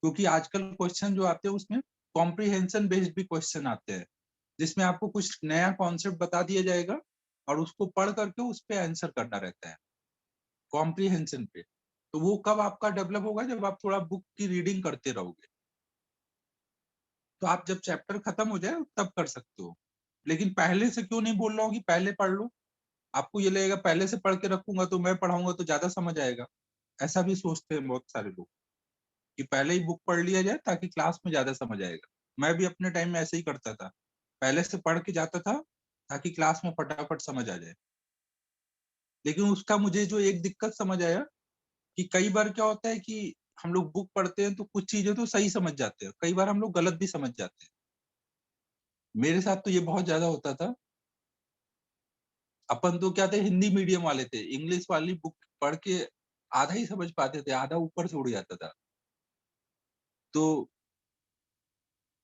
क्योंकि आजकल क्वेश्चन जो आते हैं उसमें कॉम्प्रिहेंशन बेस्ड भी क्वेश्चन आते हैं, जिसमें आपको कुछ नया कॉन्सेप्ट बता दिया जाएगा और उसको पढ़ करके उस पर आंसर करना रहता है कॉम्प्रिहेंशन पे। तो वो कब आपका डेवलप होगा, जब आप थोड़ा बुक की रीडिंग करते रहोगे। तो आप जब चैप्टर खत्म हो जाए तब कर सकते हो। लेकिन पहले से क्यों नहीं बोल रहा हूँ कि पहले पढ़ लो। आपको ये लगेगा पहले से पढ़ के रखूंगा तो मैं पढ़ाऊंगा तो ज्यादा समझ आएगा, ऐसा भी सोचते हैं बहुत सारे लोग, कि पहले ही बुक पढ़ लिया जाए ताकि क्लास में ज्यादा समझ आएगा। मैं भी अपने टाइम में ऐसे ही करता था, पहले से पढ़ के जाता था ताकि क्लास में फटाफट समझ आ जाए। लेकिन उसका मुझे जो एक दिक्कत समझ आया, कि कई बार क्या होता है कि हम लोग बुक पढ़ते हैं तो कुछ चीजें तो सही समझ जाते हैं, कई बार हम लोग गलत भी समझ जाते हैं। मेरे साथ तो ये बहुत ज्यादा होता था। अपन तो क्या थे, हिंदी मीडियम वाले थे, इंग्लिश वाली बुक पढ़ के आधा ही समझ पाते थे, आधा ऊपर से उड़ जाता था। तो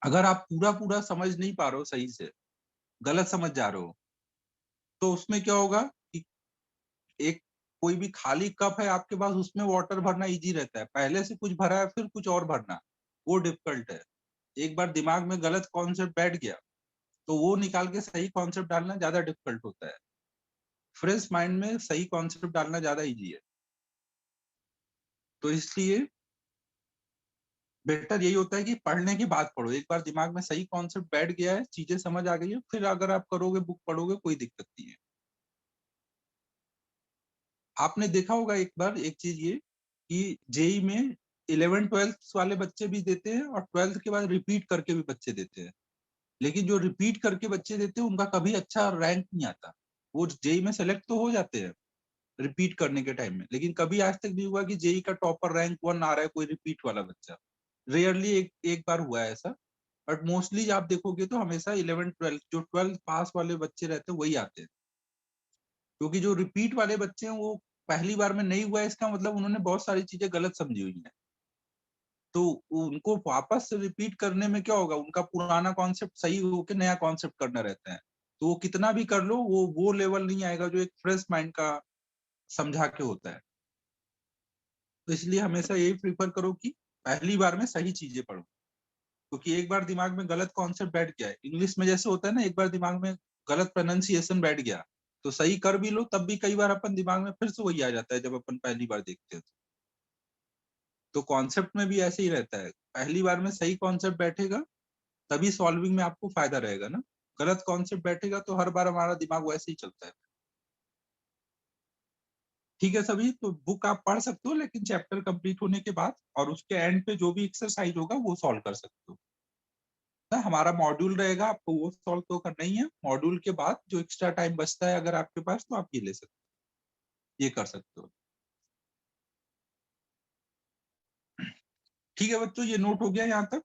अगर आप पूरा पूरा समझ नहीं पा रहे हो सही से, गलत समझ जा रहे हो, तो उसमें क्या होगा कि एक कोई भी खाली कप है आपके पास, उसमें वाटर भरना इजी रहता है। पहले से कुछ भरा है फिर कुछ और भरना, वो डिफिकल्ट है। एक बार दिमाग में गलत कॉन्सेप्ट बैठ गया तो वो निकाल के सही कॉन्सेप्ट डालना ज्यादा डिफिकल्ट होता है। फ्रेश माइंड में सही कॉन्सेप्ट डालना ज्यादा इजी है। तो इसलिए बेटर यही होता है कि पढ़ने के बाद पढ़ो। एक बार दिमाग में सही कॉन्सेप्ट बैठ गया है, चीजें समझ आ गई है, फिर अगर आप करोगे, बुक पढ़ोगे, कोई दिक्कत नहीं है। आपने देखा होगा एक बार एक चीज ये कि जेई में 11th 12th वाले बच्चे भी देते हैं और 12th के बाद रिपीट करके भी बच्चे देते हैं। लेकिन जो रिपीट करके बच्चे देते हैं उनका कभी अच्छा रैंक नहीं आता। वो जेई में सेलेक्ट तो हो जाते हैं रिपीट करने के टाइम में, लेकिन कभी आज तक नहीं हुआ कि जेई का टॉपर रैंक 1 आ रहा है कोई रिपीट वाला बच्चा। रेयरली एक एक बार हुआ है ऐसा। बट मोस्टली आप देखोगे तो हमेशा 11th 12th, जो 12th पास वाले बच्चे रहते हैं वही आते हैं। क्योंकि जो रिपीट वाले बच्चे हैं वो पहली बार में नहीं हुआ है, इसका मतलब उन्होंने बहुत सारी चीजें गलत समझी हुई हैं। तो उनको वापस से रिपीट करने में क्या होगा, उनका पुराना कॉन्सेप्ट सही होके नया कॉन्सेप्ट करना रहता है। तो वो कितना भी कर लो, वो लेवल नहीं आएगा जो एक फ्रेश माइंड का समझा के होता है। तो इसलिए हमेशा यही प्रीफर करो कि पहली बार में सही चीजें पढ़ो। क्योंकि एक बार दिमाग में गलत कॉन्सेप्ट बैठ गया है, इंग्लिश में जैसे होता है ना, एक बार दिमाग में गलत प्रोनाउंसिएशन बैठ गया तो सही कर भी लो तब भी कई बार अपन दिमाग में फिर से वही आ जाता है जब अपन पहली बार देखते हैं। तो कॉन्सेप्ट में भी ऐसे ही रहता है, पहली बार में सही कॉन्सेप्ट बैठेगा तभी सॉल्विंग में आपको फायदा रहेगा ना। गलत कॉन्सेप्ट बैठेगा तो हर बार हमारा दिमाग वैसे ही चलता है। ठीक है सभी, तो बुक आप पढ़ सकते हो लेकिन चैप्टर कंप्लीट होने के बाद, और उसके एंड पे जो भी एक्सरसाइज होगा वो सॉल्व कर सकते हो ना। हमारा मॉड्यूल रहेगा, आपको वो सॉल्व तो करना ही है। मॉड्यूल के बाद जो एक्स्ट्रा टाइम बचता है अगर आपके पास, तो आप ये ले सकते हो, ये कर सकते हो। ठीक है बच्चों, ये नोट हो गया यहाँ तक।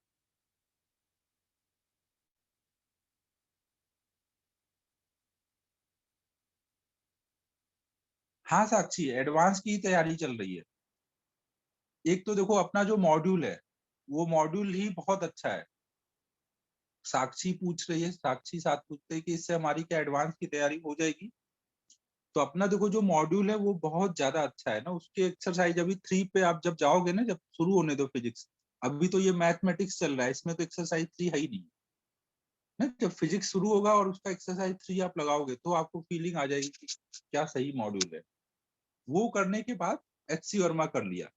हाँ साक्षी, एडवांस की तैयारी चल रही है। एक तो देखो अपना जो मॉड्यूल है वो मॉड्यूल ही बहुत अच्छा है। साक्षी पूछ रही है, साक्षी साथ पूछते हैं कि इससे हमारी क्या एडवांस की तैयारी हो जाएगी। तो अपना देखो जो मॉड्यूल है वो बहुत ज्यादा अच्छा है ना। उसके एक्सरसाइज अभी 3 पे आप जब जाओगे ना, जब शुरू होने दो फिजिक्स, अभी तो ये मैथमेटिक्स चल रहा है, इसमें तो एक्सरसाइज 3 है ही नहीं ना। जब फिजिक्स शुरू होगा और उसका एक्सरसाइज 3 आप लगाओगे तो आपको फीलिंग आ जाएगी कि क्या सही मॉड्यूल है। वो करने के बाद एचसी वर्मा कर लिया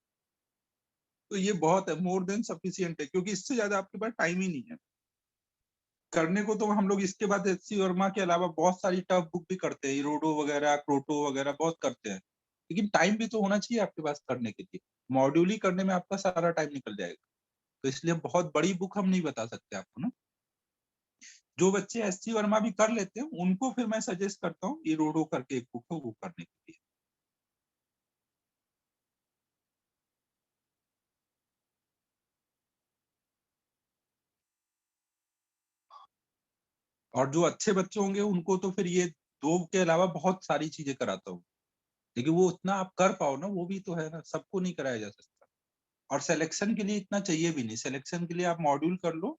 तो ये बहुत है, मोर देन सफिशियंट है, क्योंकि इससे ज्यादा आपके पास टाइम ही नहीं है करने को। तो हम लोग इसके बाद एचसी वर्मा के अलावा बहुत सारी टफ बुक भी करते हैं, इरोडो वगैरह, क्रोटो वगैरह बहुत करते हैं। लेकिन टाइम भी तो होना चाहिए आपके पास करने के लिए। मॉड्यूल ही करने में आपका सारा टाइम निकल जाएगा। तो इसलिए बहुत बड़ी बुक हम नहीं बता सकते आपको ना। जो बच्चे एससी वर्मा भी कर लेते हैं उनको फिर मैं सजेस्ट करता हूँ इरोडो करके एक बुक है वो करने के लिए। और जो अच्छे बच्चे होंगे उनको तो फिर ये दो के अलावा बहुत सारी चीजें कराता हूँ। लेकिन वो उतना आप कर पाओ ना, वो भी तो है ना, सबको नहीं कराया जा सकता। और सिलेक्शन के लिए इतना चाहिए भी नहीं, सिलेक्शन के लिए आप मॉड्यूल कर लो।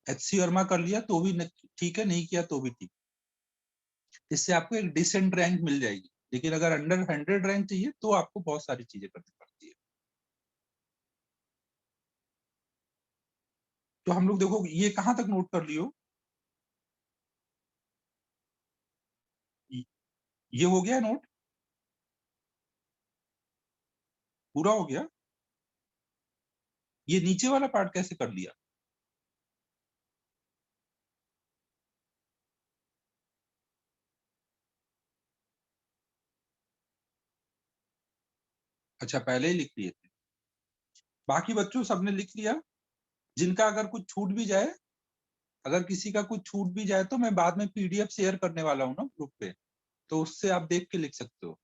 एचसी वर्मा कर लिया तो भी ठीक है, नहीं किया तो भी ठीक। इससे आपको एक डिसेंट रैंक मिल जाएगी। लेकिन अगर अंडर 100 रैंक चाहिए तो आपको बहुत सारी चीजें करनी पड़ती है। तो हम लोग देखो ये कहाँ तक नोट कर लियो। ये हो गया नोट, पूरा हो गया। ये नीचे वाला पार्ट कैसे कर लिया? अच्छा, पहले ही लिख लिए थे। बाकी बच्चों सबने लिख लिया। जिनका अगर कुछ छूट भी जाए, अगर किसी का कुछ छूट भी जाए तो मैं बाद में पीडीएफ शेयर करने वाला हूँ ना ग्रुप पे, तो उससे आप देख के लिख सकते हो।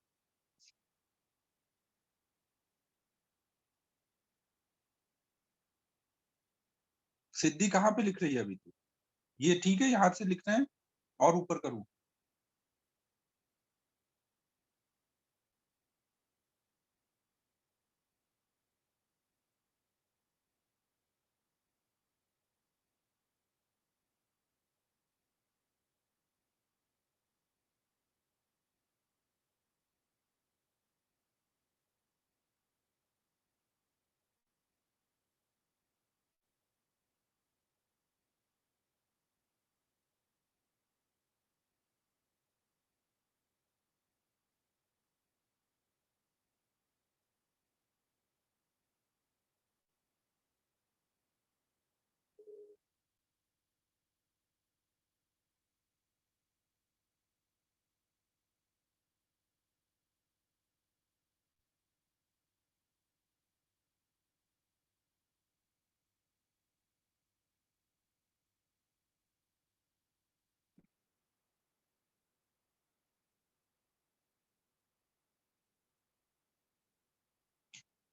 सिद्धि कहाँ पे लिख रही है अभी? तो ये ठीक है, यहाँ से लिखना है और ऊपर करूं?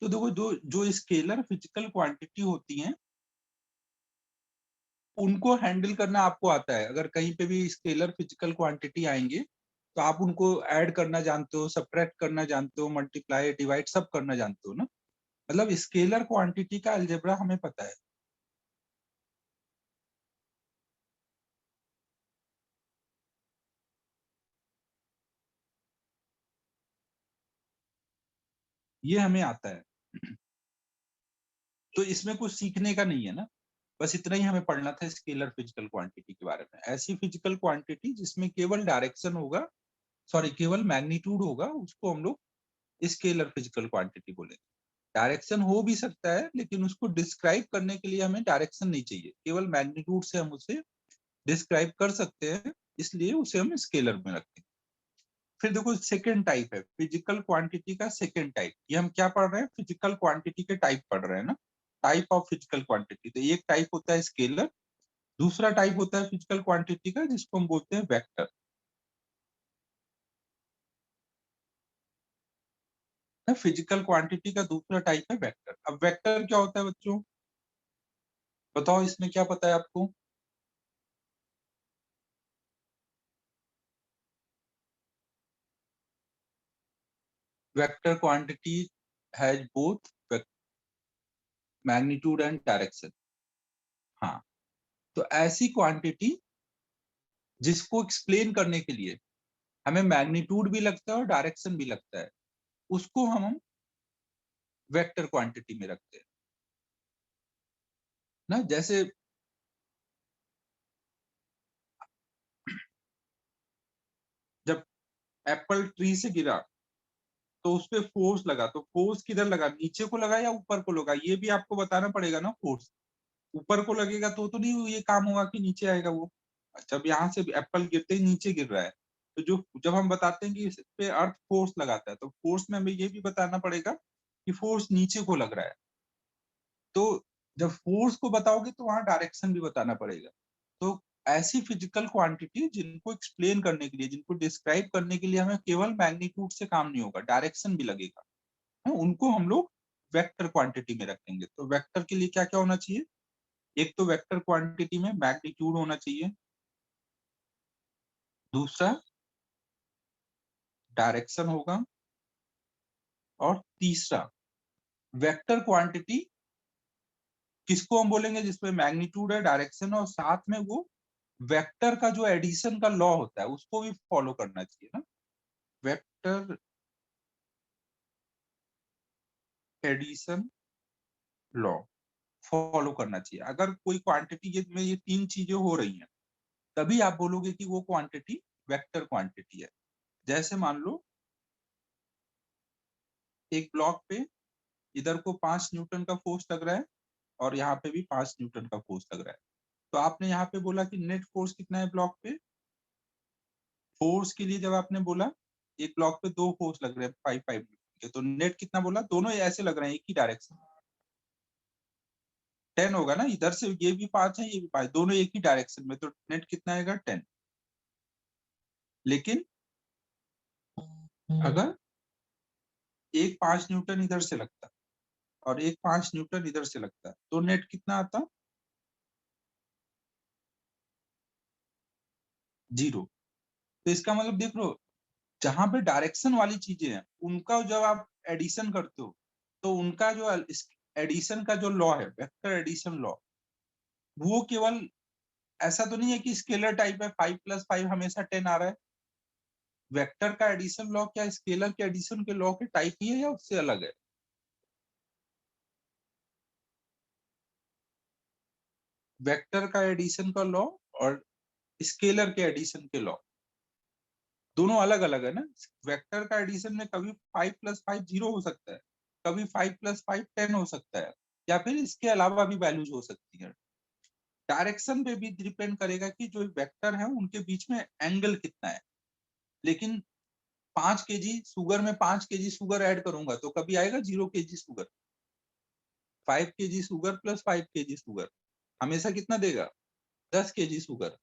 तो देखो, जो जो स्केलर फिजिकल क्वांटिटी होती हैं, उनको हैंडल करना आपको आता है। अगर कहीं पे भी स्केलर फिजिकल क्वांटिटी आएंगे, तो आप उनको ऐड करना जानते हो, सब्ट्रैक्ट करना जानते हो, मल्टीप्लाई डिवाइड सब करना जानते हो ना। मतलब स्केलर क्वांटिटी का अलजेब्रा हमें पता है। ये हमें आता है। तो इसमें कुछ सीखने का नहीं है ना, बस इतना ही हमें पढ़ना था स्केलर फिजिकल क्वांटिटी के बारे में। ऐसी फिजिकल क्वांटिटी जिसमें केवल डायरेक्शन होगा, सॉरी केवल मैग्नीट्यूड होगा, उसको हम लोग स्केलर फिजिकल क्वांटिटी बोलेंगे। डायरेक्शन हो भी सकता है, लेकिन उसको डिस्क्राइब करने के लिए हमें डायरेक्शन नहीं चाहिए, केवल मैग्नीट्यूड से हम उसे डिस्क्राइब कर सकते हैं, इसलिए उसे हम स्केलर में रखते हैं। फिर देखो, सेकेंड टाइप है फिजिकल क्वांटिटी का। सेकेंड टाइप, ये हम क्या पढ़ रहे हैं? फिजिकल क्वांटिटी के टाइप पढ़ रहे हैं ना, टाइप ऑफ फिजिकल क्वांटिटी। तो एक टाइप होता है स्केलर, दूसरा टाइप होता है फिजिकल क्वांटिटी का जिसको हम बोलते हैं वेक्टर। फिजिकल क्वांटिटी का दूसरा टाइप है वेक्टर। अब वेक्टर क्या होता है बच्चों? बताओ, इसमें क्या पता है आपको? Vector quantity has both magnitude and direction. हाँ, तो ऐसी क्वांटिटी जिसको एक्सप्लेन करने के लिए हमें मैग्नीट्यूड भी लगता है और डायरेक्शन भी लगता है, उसको हम वेक्टर क्वांटिटी में रखते हैं ना। जैसे जब एप्पल ट्री से गिरा, तो उस पे फोर्स लगा, तो फोर्स किधर लगा? नीचे को लगा या ऊपर को लगा? ये भी आपको बताना पड़ेगा ना। फोर्स ऊपर को लगेगा तो नहीं ये काम होगा कि नीचे आएगा वो। जब यहाँ से एप्पल गिरते ही नीचे गिर रहा है, तो जो जब हम बताते हैं कि इस पे अर्थ फोर्स लगाता है, तो फोर्स में हमें ये भी बताना पड़ेगा कि फोर्स नीचे को लग रहा है। तो जब फोर्स को बताओगे तो वहां डायरेक्शन भी बताना पड़ेगा। तो ऐसी फिजिकल क्वांटिटी जिनको एक्सप्लेन करने के लिए, जिनको डिस्क्राइब करने के लिए हमें केवल मैग्नीट्यूड से काम नहीं होगा, डायरेक्शन भी लगेगा, है, उनको हम लोग वेक्टर क्वांटिटी में रखेंगे। तो वेक्टर के लिए क्या क्या होना चाहिए? एक तो वेक्टर क्वांटिटी में मैग्नीट्यूड होना चाहिए, दूसरा डायरेक्शन होगा, और तीसरा वेक्टर क्वांटिटी किसको हम बोलेंगे? जिसमें मैग्नीट्यूड है, डायरेक्शन, और साथ में वो वेक्टर का जो एडिशन का लॉ होता है उसको भी फॉलो करना चाहिए ना। वेक्टर एडिशन लॉ फॉलो करना चाहिए। अगर कोई क्वांटिटी में ये तीन चीजें हो रही हैं, तभी आप बोलोगे कि वो क्वांटिटी वेक्टर क्वांटिटी है। जैसे मान लो, एक ब्लॉक पे इधर को 5 न्यूटन का फोर्स लग रहा है, और यहाँ पे भी 5 न्यूटन का फोर्स लग रहा है। तो आपने यहाँ पे बोला कि नेट फोर्स कितना है ब्लॉक पे। फोर्स के लिए जब आपने बोला एक ब्लॉक पे दो फोर्स लग रहे हैं 5 5 न्यूटन के, तो नेट कितना बोला? दोनों ऐसे लग रहे हैं, एक ही डायरेक्शन, 10 होगा ना। इधर से ये भी 5 है, ये भी 5, दोनों एक ही डायरेक्शन में, तो नेट कितना आएगा? 10। लेकिन अगर एक 5 न्यूटन इधर से लगता और एक 5 न्यूटन इधर से लगता, तो नेट कितना आता? 0। तो इसका मतलब देख लो, जहां पे डायरेक्शन वाली चीजें हैं उनका जब आप एडिशन करते हो तो उनका जो एडिशन का जो लॉ है, वेक्टर एडिशन लॉ, वो केवल ऐसा तो नहीं है कि स्केलर टाइप है 5 + 5 हमेशा 10 आ रहा है। वेक्टर का एडिशन लॉ क्या स्केलर के एडिशन के लॉ के टाइप ही है या उससे अलग है? वेक्टर का एडिशन का लॉ और स्केलर के एडिशन के लॉ दोनों अलग अलग है ना। वेक्टर का एडिशन में कभी 5 + 5 0 हो सकता है, कभी 5 + 5 10 हो सकता है, या फिर इसके अलावा भी वैल्यूज हो सकती है। डायरेक्शन पे भी डिपेंड करेगा कि जो वेक्टर है उनके बीच में एंगल कितना है। लेकिन 5 केजी शुगर में 5 केजी शुगर ऐड करूंगा तो कभी आएगा 0 KG sugar. 5 KG sugar plus 5 KG sugar हमेशा कितना देगा? 10 केजी शुगर।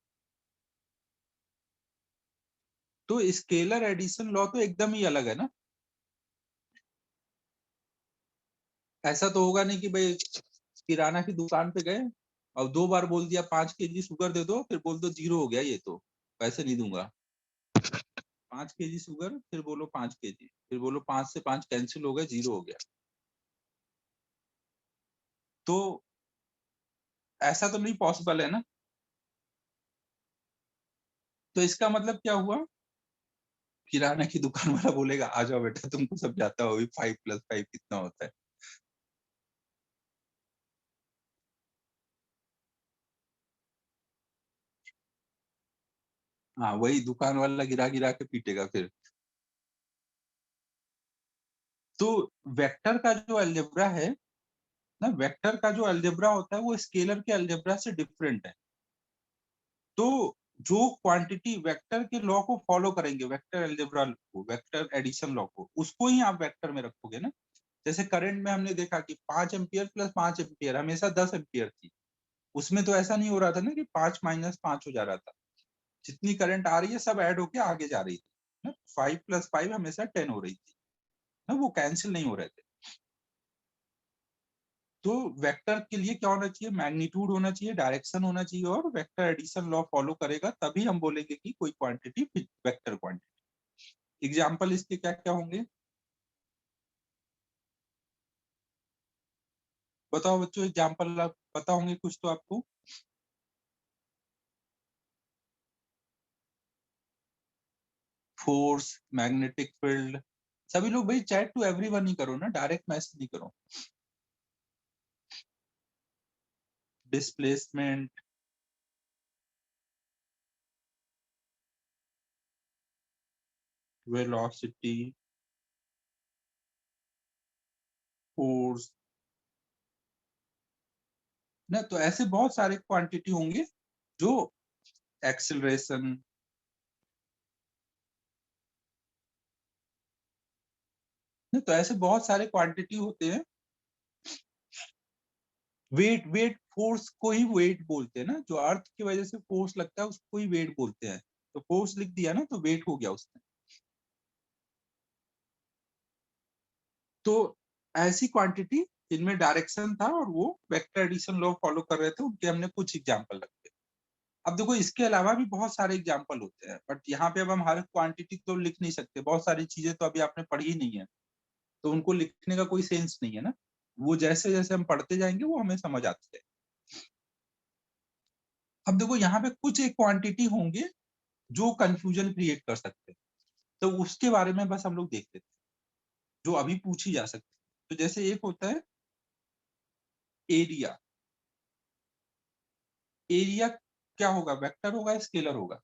तो स्केलर एडिशन लॉ तो एकदम ही अलग है ना। ऐसा तो होगा नहीं कि भाई किराना की दुकान पे गए और 2 बार बोल दिया 5 केजी शुगर दे दो, फिर बोल दो 0 हो गया ये तो पैसे नहीं दूंगा। 5 केजी शुगर फिर बोलो 5 केजी, फिर बोलो 5 से 5 कैंसिल हो गए 0 हो गया। तो ऐसा तो नहीं पॉसिबल है ना। तो इसका मतलब क्या हुआ? किराना की दुकान वाला बोलेगा आ जाओ बेटा तुमको सब जाता हो 5 + 5 कितना होता है। हाँ वही दुकान वाला गिरा गिरा के पीटेगा फिर। तो वेक्टर का जो अलजेब्रा है ना, वेक्टर का जो अलजेब्रा होता है वो स्केलर के अलजेब्रा से डिफरेंट है। तो जो क्वांटिटी वेक्टर के लॉ को फॉलो करेंगे, वेक्टर अलजेब्रा को, वेक्टर एडिशन लॉ को, उसको ही आप वेक्टर में रखोगे ना। जैसे करंट में हमने देखा कि 5 एम्पियर प्लस 5 एम्पियर हमेशा 10 एम्पियर थी। उसमें तो ऐसा नहीं हो रहा था ना कि 5 - 5 हो जा रहा था। जितनी करंट आ रही है सब ऐड होके आगे जा रही थी ना। 5 + 5 हमेशा 10 हो रही थी ना, वो कैंसिल नहीं हो रहे थे। तो वेक्टर के लिए क्या होना चाहिए? मैग्नीट्यूड होना चाहिए, डायरेक्शन होना चाहिए, और वेक्टर एडिशन लॉ फॉलो करेगा तभी हम बोलेंगे कि कोई क्वांटिटी वेक्टर क्वांटिटी। एग्जांपल इसके क्या क्या होंगे बताओ बच्चों, एग्जांपल आप पता होंगे कुछ तो आपको। Force, magnetic field. सभी लोग भाई चैट टू एवरीवन ही करो ना, डायरेक्ट मैसेज नहीं करो। डिस्प्लेसमेंट, वेलोसिटी, फोर्स ना, तो ऐसे बहुत सारे क्वांटिटी होंगे जो एक्सेलरेशन ना, तो ऐसे बहुत सारे क्वांटिटी होते हैं। वेट, वेट फोर्स को ही वेट बोलते हैं ना, जो अर्थ की वजह से फोर्स लगता है उसको ही वेट बोलते हैं। तो फोर्स लिख दिया ना तो वेट हो गया उसमें। तो ऐसी क्वांटिटी जिनमें डायरेक्शन था और वो वेक्टर एडिशन लॉ फॉलो कर रहे थे, उनके हमने कुछ एग्जांपल रखे। अब देखो इसके अलावा भी बहुत सारे एग्जांपल होते हैं, बट यहाँ पे अब हम हर क्वांटिटी तो लिख नहीं सकते, बहुत सारी चीजें तो अभी आपने पढ़ी ही नहीं है, तो उनको लिखने का कोई सेंस नहीं है ना। वो जैसे जैसे हम पढ़ते जाएंगे वो हमें समझ आती है। अब देखो यहाँ पे कुछ एक क्वांटिटी होंगे जो कंफ्यूजन क्रिएट कर सकते हैं, तो उसके बारे में बस हम लोग देख लेते हैं जो अभी पूछी जा सकती है। तो जैसे एक होता है एरिया। एरिया क्या होगा? वेक्टर होगा स्केलर होगा?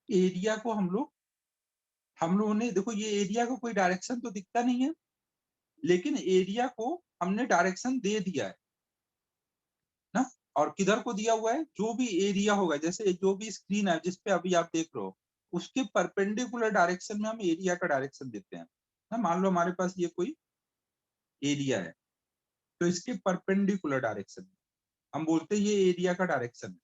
एरिया को हम लोगों ने देखो, ये एरिया को कोई डायरेक्शन तो दिखता नहीं है, लेकिन एरिया को हमने डायरेक्शन दे दिया है ना। और किधर को दिया हुआ है? जो भी एरिया होगा, जैसे जो भी स्क्रीन है जिसपे अभी आप देख रहे हो, उसके परपेंडिकुलर डायरेक्शन में हम एरिया का डायरेक्शन देते हैं ना। मान लो हमारे पास ये कोई एरिया है, तो इसके परपेंडिकुलर डायरेक्शन में हम बोलते हैं ये एरिया का डायरेक्शन है।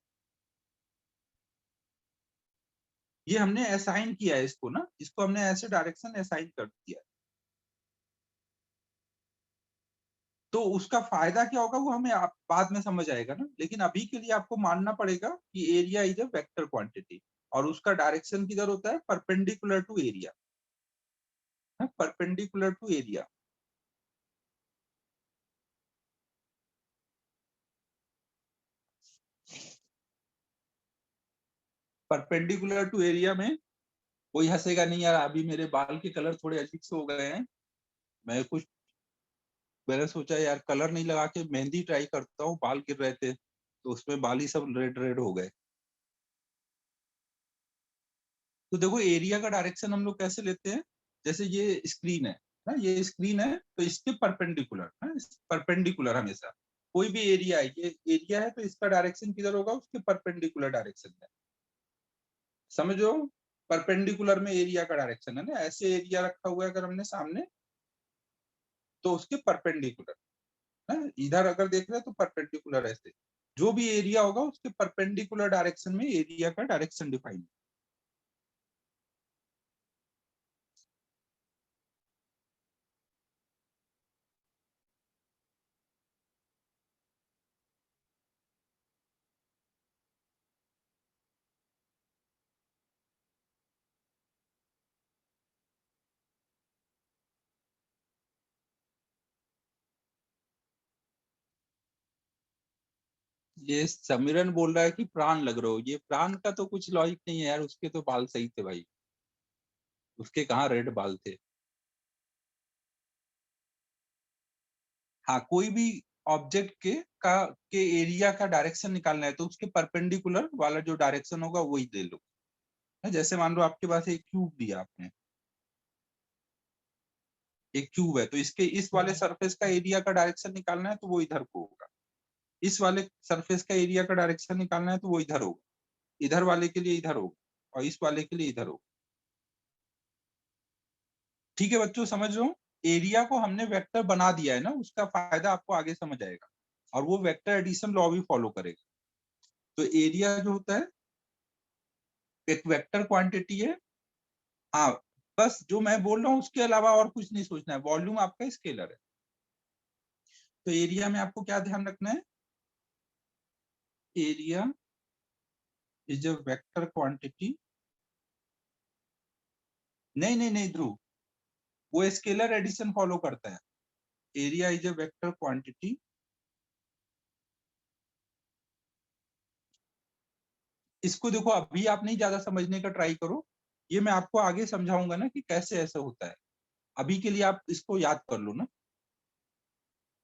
ये हमने असाइन किया है इसको ना, इसको हमने ऐसे डायरेक्शन असाइन कर दिया है। तो उसका फायदा क्या होगा वो हमें आप बाद में समझ आएगा ना, लेकिन अभी के लिए आपको मानना पड़ेगा कि area is a vector quantity और उसका डायरेक्शन किधर होता है, perpendicular to area, perpendicular to area. Perpendicular to area में कोई हंसेगा नहीं यार, अभी मेरे बाल के कलर थोड़े अजीब से हो गए हैं, मैं कुछ मैंने सोचा यार कलर नहीं लगा के मेहंदी ट्राई करता हूँ, बाल गिर रहे थे तो उसमें बाल ही सब रेड रेड हो गए। तो देखो एरिया का डायरेक्शन हम लोग कैसे लेते हैं, जैसे ये स्क्रीन है ना, ये स्क्रीन है तो इसके परपेंडिकुलर ना, परपेंडिकुलर हमेशा कोई भी एरिया है, ये एरिया है तो इसका डायरेक्शन किधर होगा, उसके परपेंडिकुलर डायरेक्शन में। समझो, परपेंडिकुलर में एरिया का डायरेक्शन है ना, ऐसे एरिया रखा हुआ है अगर हमने सामने तो उसके परपेंडिकुलर ना, इधर अगर देख रहे हैं तो परपेंडिकुलर ऐसे, जो भी एरिया होगा उसके परपेंडिकुलर डायरेक्शन में एरिया का डायरेक्शन डिफाइन। ये समीरन बोल रहा है कि प्राण लग रहा हो, ये प्राण का तो कुछ लॉजिक नहीं है यार, उसके तो बाल सही थे भाई, उसके कहाँ रेड बाल थे। हाँ कोई भी ऑब्जेक्ट के एरिया का डायरेक्शन निकालना है तो उसके परपेंडिकुलर वाला जो डायरेक्शन होगा वही दे लो। जैसे मान लो आपके पास एक क्यूब दिया आपने, एक क्यूब है तो इसके इस वाले सरफेस का एरिया का डायरेक्शन निकालना है तो वो इधर को होगा, इस वाले सरफेस का एरिया का डायरेक्शन निकालना है तो वो इधर होगा, इधर वाले के लिए इधर होगा और इस वाले के लिए इधर होगा। ठीक है बच्चों, समझ रहे हो, एरिया को हमने वेक्टर बना दिया है ना, उसका फायदा आपको आगे समझ आएगा और वो वेक्टर एडिशन लॉ भी फॉलो करेगा। तो एरिया जो होता है एक वेक्टर क्वांटिटी है। हाँ, बस जो मैं बोल रहा हूँ उसके अलावा और कुछ नहीं सोचना है, वॉल्यूम आपका स्केलर है। तो एरिया में आपको क्या ध्यान रखना है, area is a vector quantity. नहीं नहीं नहीं ध्रुव, वो स्केलर एडिशन फॉलो करता है। Area is a vector quantity, इसको देखो अभी आप नहीं ज्यादा समझने का ट्राई करो, ये मैं आपको आगे समझाऊंगा ना कि कैसे ऐसा होता है। अभी के लिए आप इसको याद कर लो ना,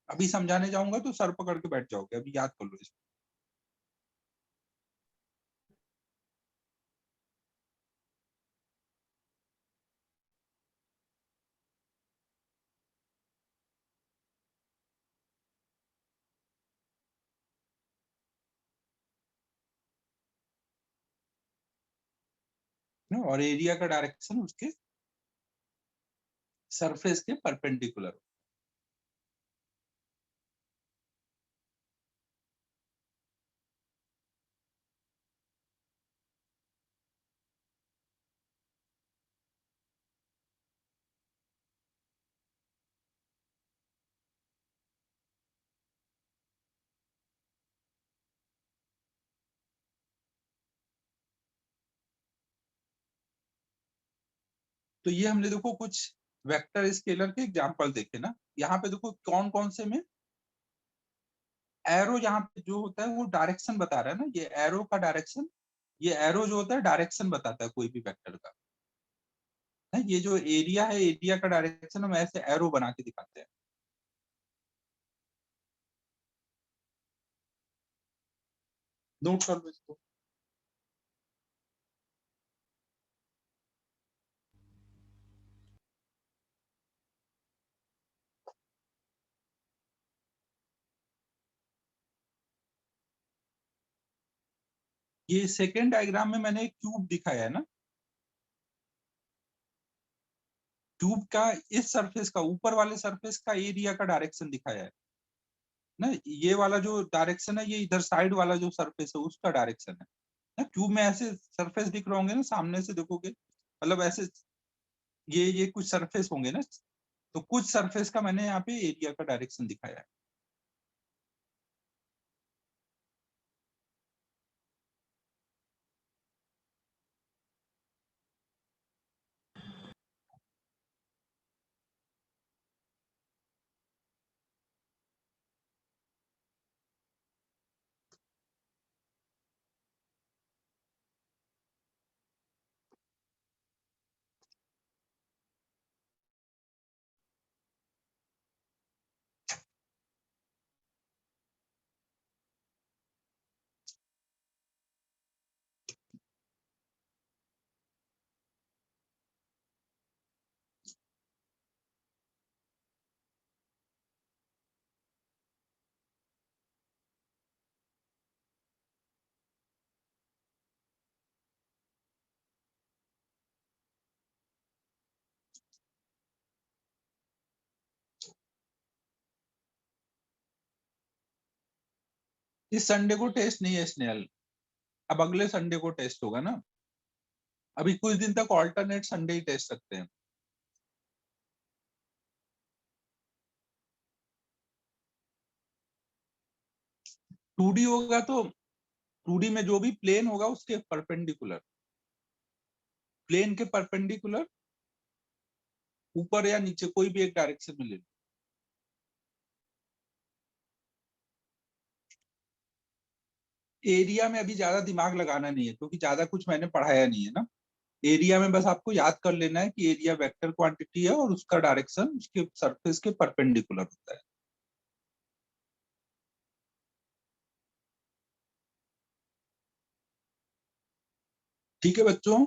अभी समझाने जाऊंगा तो सर पकड़ के बैठ जाओगे, अभी याद कर लो इसको। ना, और एरिया का डायरेक्शन उसके सरफेस के परपेंडिकुलर। तो ये हमने देखो कुछ वेक्टर स्केलर के एग्जांपल देखे ना, यहाँ पे देखो कौन कौन से में एरो यहाँ पे जो होता है वो डायरेक्शन बता रहा है ना, ये एरो का डायरेक्शन, ये एरो जो होता है डायरेक्शन बताता है कोई भी वेक्टर का है। ये जो एरिया है, एरिया का डायरेक्शन हम ऐसे एरो बना के दिखाते हैं। नोट कर लो इसको। ये सेकेंड डायग्राम में मैंने एक क्यूब दिखाया है ना, क्यूब का इस सरफेस का ऊपर वाले सरफेस का एरिया का डायरेक्शन दिखाया है। ना, ये वाला जो डायरेक्शन है ये इधर साइड वाला जो सरफेस है उसका डायरेक्शन है ना। क्यूब में ऐसे सरफेस दिख रहे होंगे ना, सामने से देखोगे मतलब ऐसे ये कुछ सरफेस होंगे ना, तो कुछ सरफेस का मैंने यहाँ पे एरिया का डायरेक्शन दिखाया है। इस संडे को टेस्ट नहीं है स्नेहल, अब अगले संडे को टेस्ट होगा ना। अभी कुछ दिन तक ऑल्टरनेट संडे ही टेस्ट रखते हैं। 2D होगा तो 2D में जो भी प्लेन होगा उसके परपेंडिकुलर, प्लेन के परपेंडिकुलर ऊपर या नीचे कोई भी एक डायरेक्शन में ले लो। एरिया में अभी ज्यादा दिमाग लगाना नहीं है क्योंकि ज्यादा कुछ मैंने पढ़ाया नहीं है ना। एरिया में बस आपको याद कर लेना है कि एरिया वेक्टर क्वांटिटी है और उसका डायरेक्शन उसके सरफेस के परपेंडिकुलर होता है। ठीक है बच्चों।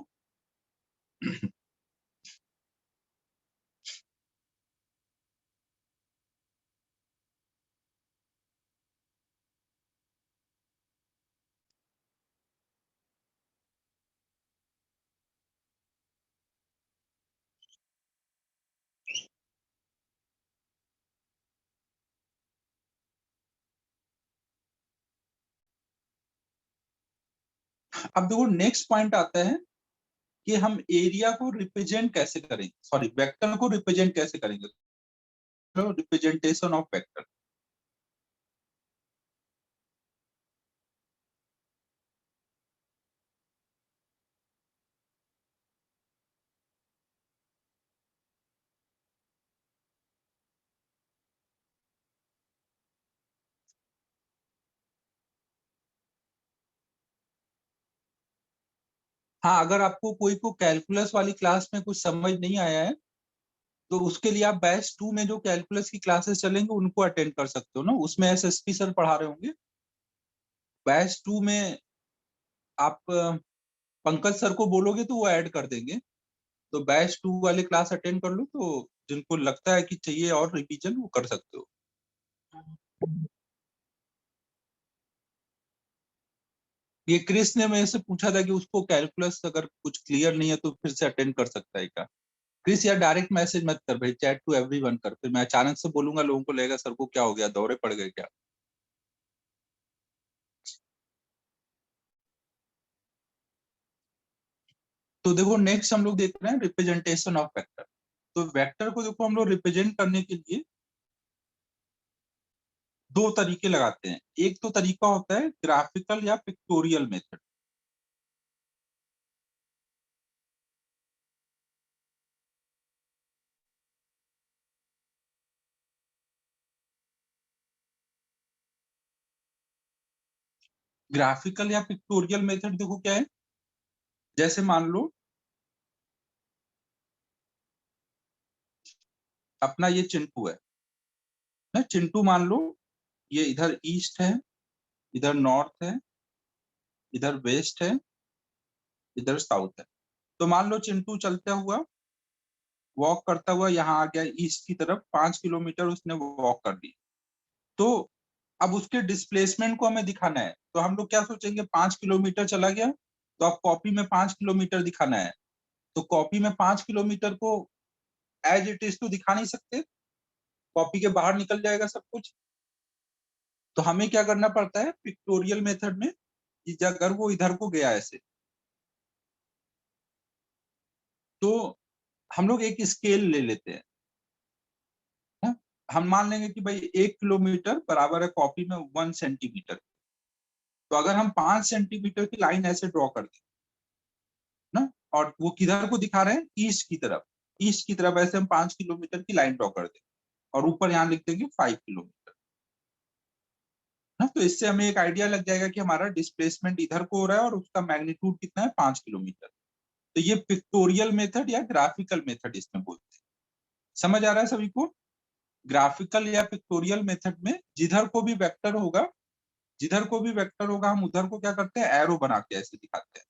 अब देखो नेक्स्ट पॉइंट आता है कि हम एरिया को रिप्रेजेंट कैसे करेंगे, सॉरी वेक्टर को रिप्रेजेंट कैसे करेंगे, रिप्रेजेंटेशन ऑफ वेक्टर। हाँ, अगर आपको कोई को कैलकुलस वाली क्लास में कुछ समझ नहीं आया है तो उसके लिए आप बैच 2 में जो कैलकुलस की क्लासेस चलेंगे उनको अटेंड कर सकते हो ना, उसमें एसएसपी सर पढ़ा रहे होंगे। बैच 2 में आप पंकज सर को बोलोगे तो वो ऐड कर देंगे। तो बैच 2 वाली क्लास अटेंड कर लो, तो जिनको लगता है कि चाहिए और रिवीजन वो कर सकते हो। ये क्रिस ने मेरे से पूछा था कि उसको कैलकुलस अगर कुछ क्लियर नहीं है तो फिर से अटेंड कर सकता है क्या। क्रिस यार डायरेक्ट मैसेज मत कर भाई, चैट टू एवरीवन कर, फिर मैं अचानक से बोलूंगा लोगों को लगेगा सर को क्या हो गया, दौरे पड़ गए क्या। तो देखो नेक्स्ट हम लोग देख रहे हैं रिप्रेजेंटेशन ऑफ वेक्टर। तो वेक्टर को देखो हम लोग रिप्रेजेंट करने के लिए दो तरीके लगाते हैं। एक तो तरीका होता है ग्राफिकल या पिक्टोरियल मेथड। ग्राफिकल या पिक्टोरियल मेथड देखो क्या है, जैसे मान लो अपना ये चिंटू है ना, चिंटू मान लो ये इधर ईस्ट है, इधर नॉर्थ है, इधर वेस्ट है, इधर साउथ है। तो मान लो चिंटू चलता हुआ वॉक करता हुआ यहाँ आ गया ईस्ट की तरफ, 5 किलोमीटर उसने वॉक कर ली। तो अब उसके डिस्प्लेसमेंट को हमें दिखाना है, तो हम लोग क्या सोचेंगे, 5 किलोमीटर चला गया तो अब कॉपी में 5 किलोमीटर दिखाना है। तो कॉपी में 5 किलोमीटर को एज इट इज तो दिखा नहीं सकते, कॉपी के बाहर निकल जाएगा सब कुछ। तो हमें क्या करना पड़ता है पिक्टोरियल मेथड में कि अगर वो इधर को गया ऐसे, तो हम लोग एक स्केल ले लेते हैं ना? हम मान लेंगे कि भाई 1 किलोमीटर बराबर है कॉपी में 1 सेंटीमीटर। तो अगर हम 5 सेंटीमीटर की लाइन ऐसे ड्रॉ कर दें ना, और वो किधर को दिखा रहे हैं, ईस्ट की तरफ, ईस्ट की तरफ ऐसे हम 5 किलोमीटर की लाइन ड्रॉ कर दें और ऊपर यहाँ लिख देंगे 5 किलोमीटर ना, तो इससे हमें एक आइडिया लग जाएगा कि हमारा डिस्प्लेसमेंट इधर को हो रहा है और उसका मैग्नीट्यूड कितना है 5 किलोमीटर। तो ये पिक्टोरियल मेथड या ग्राफिकल मेथड इसमें बोलते हैं। समझ आ रहा है सभी को? ग्राफिकल या पिक्टोरियल मेथड में जिधर को भी वेक्टर होगा, जिधर को भी वेक्टर होगा हम उधर को क्या करते हैं, एरो बना के ऐसे दिखाते हैं।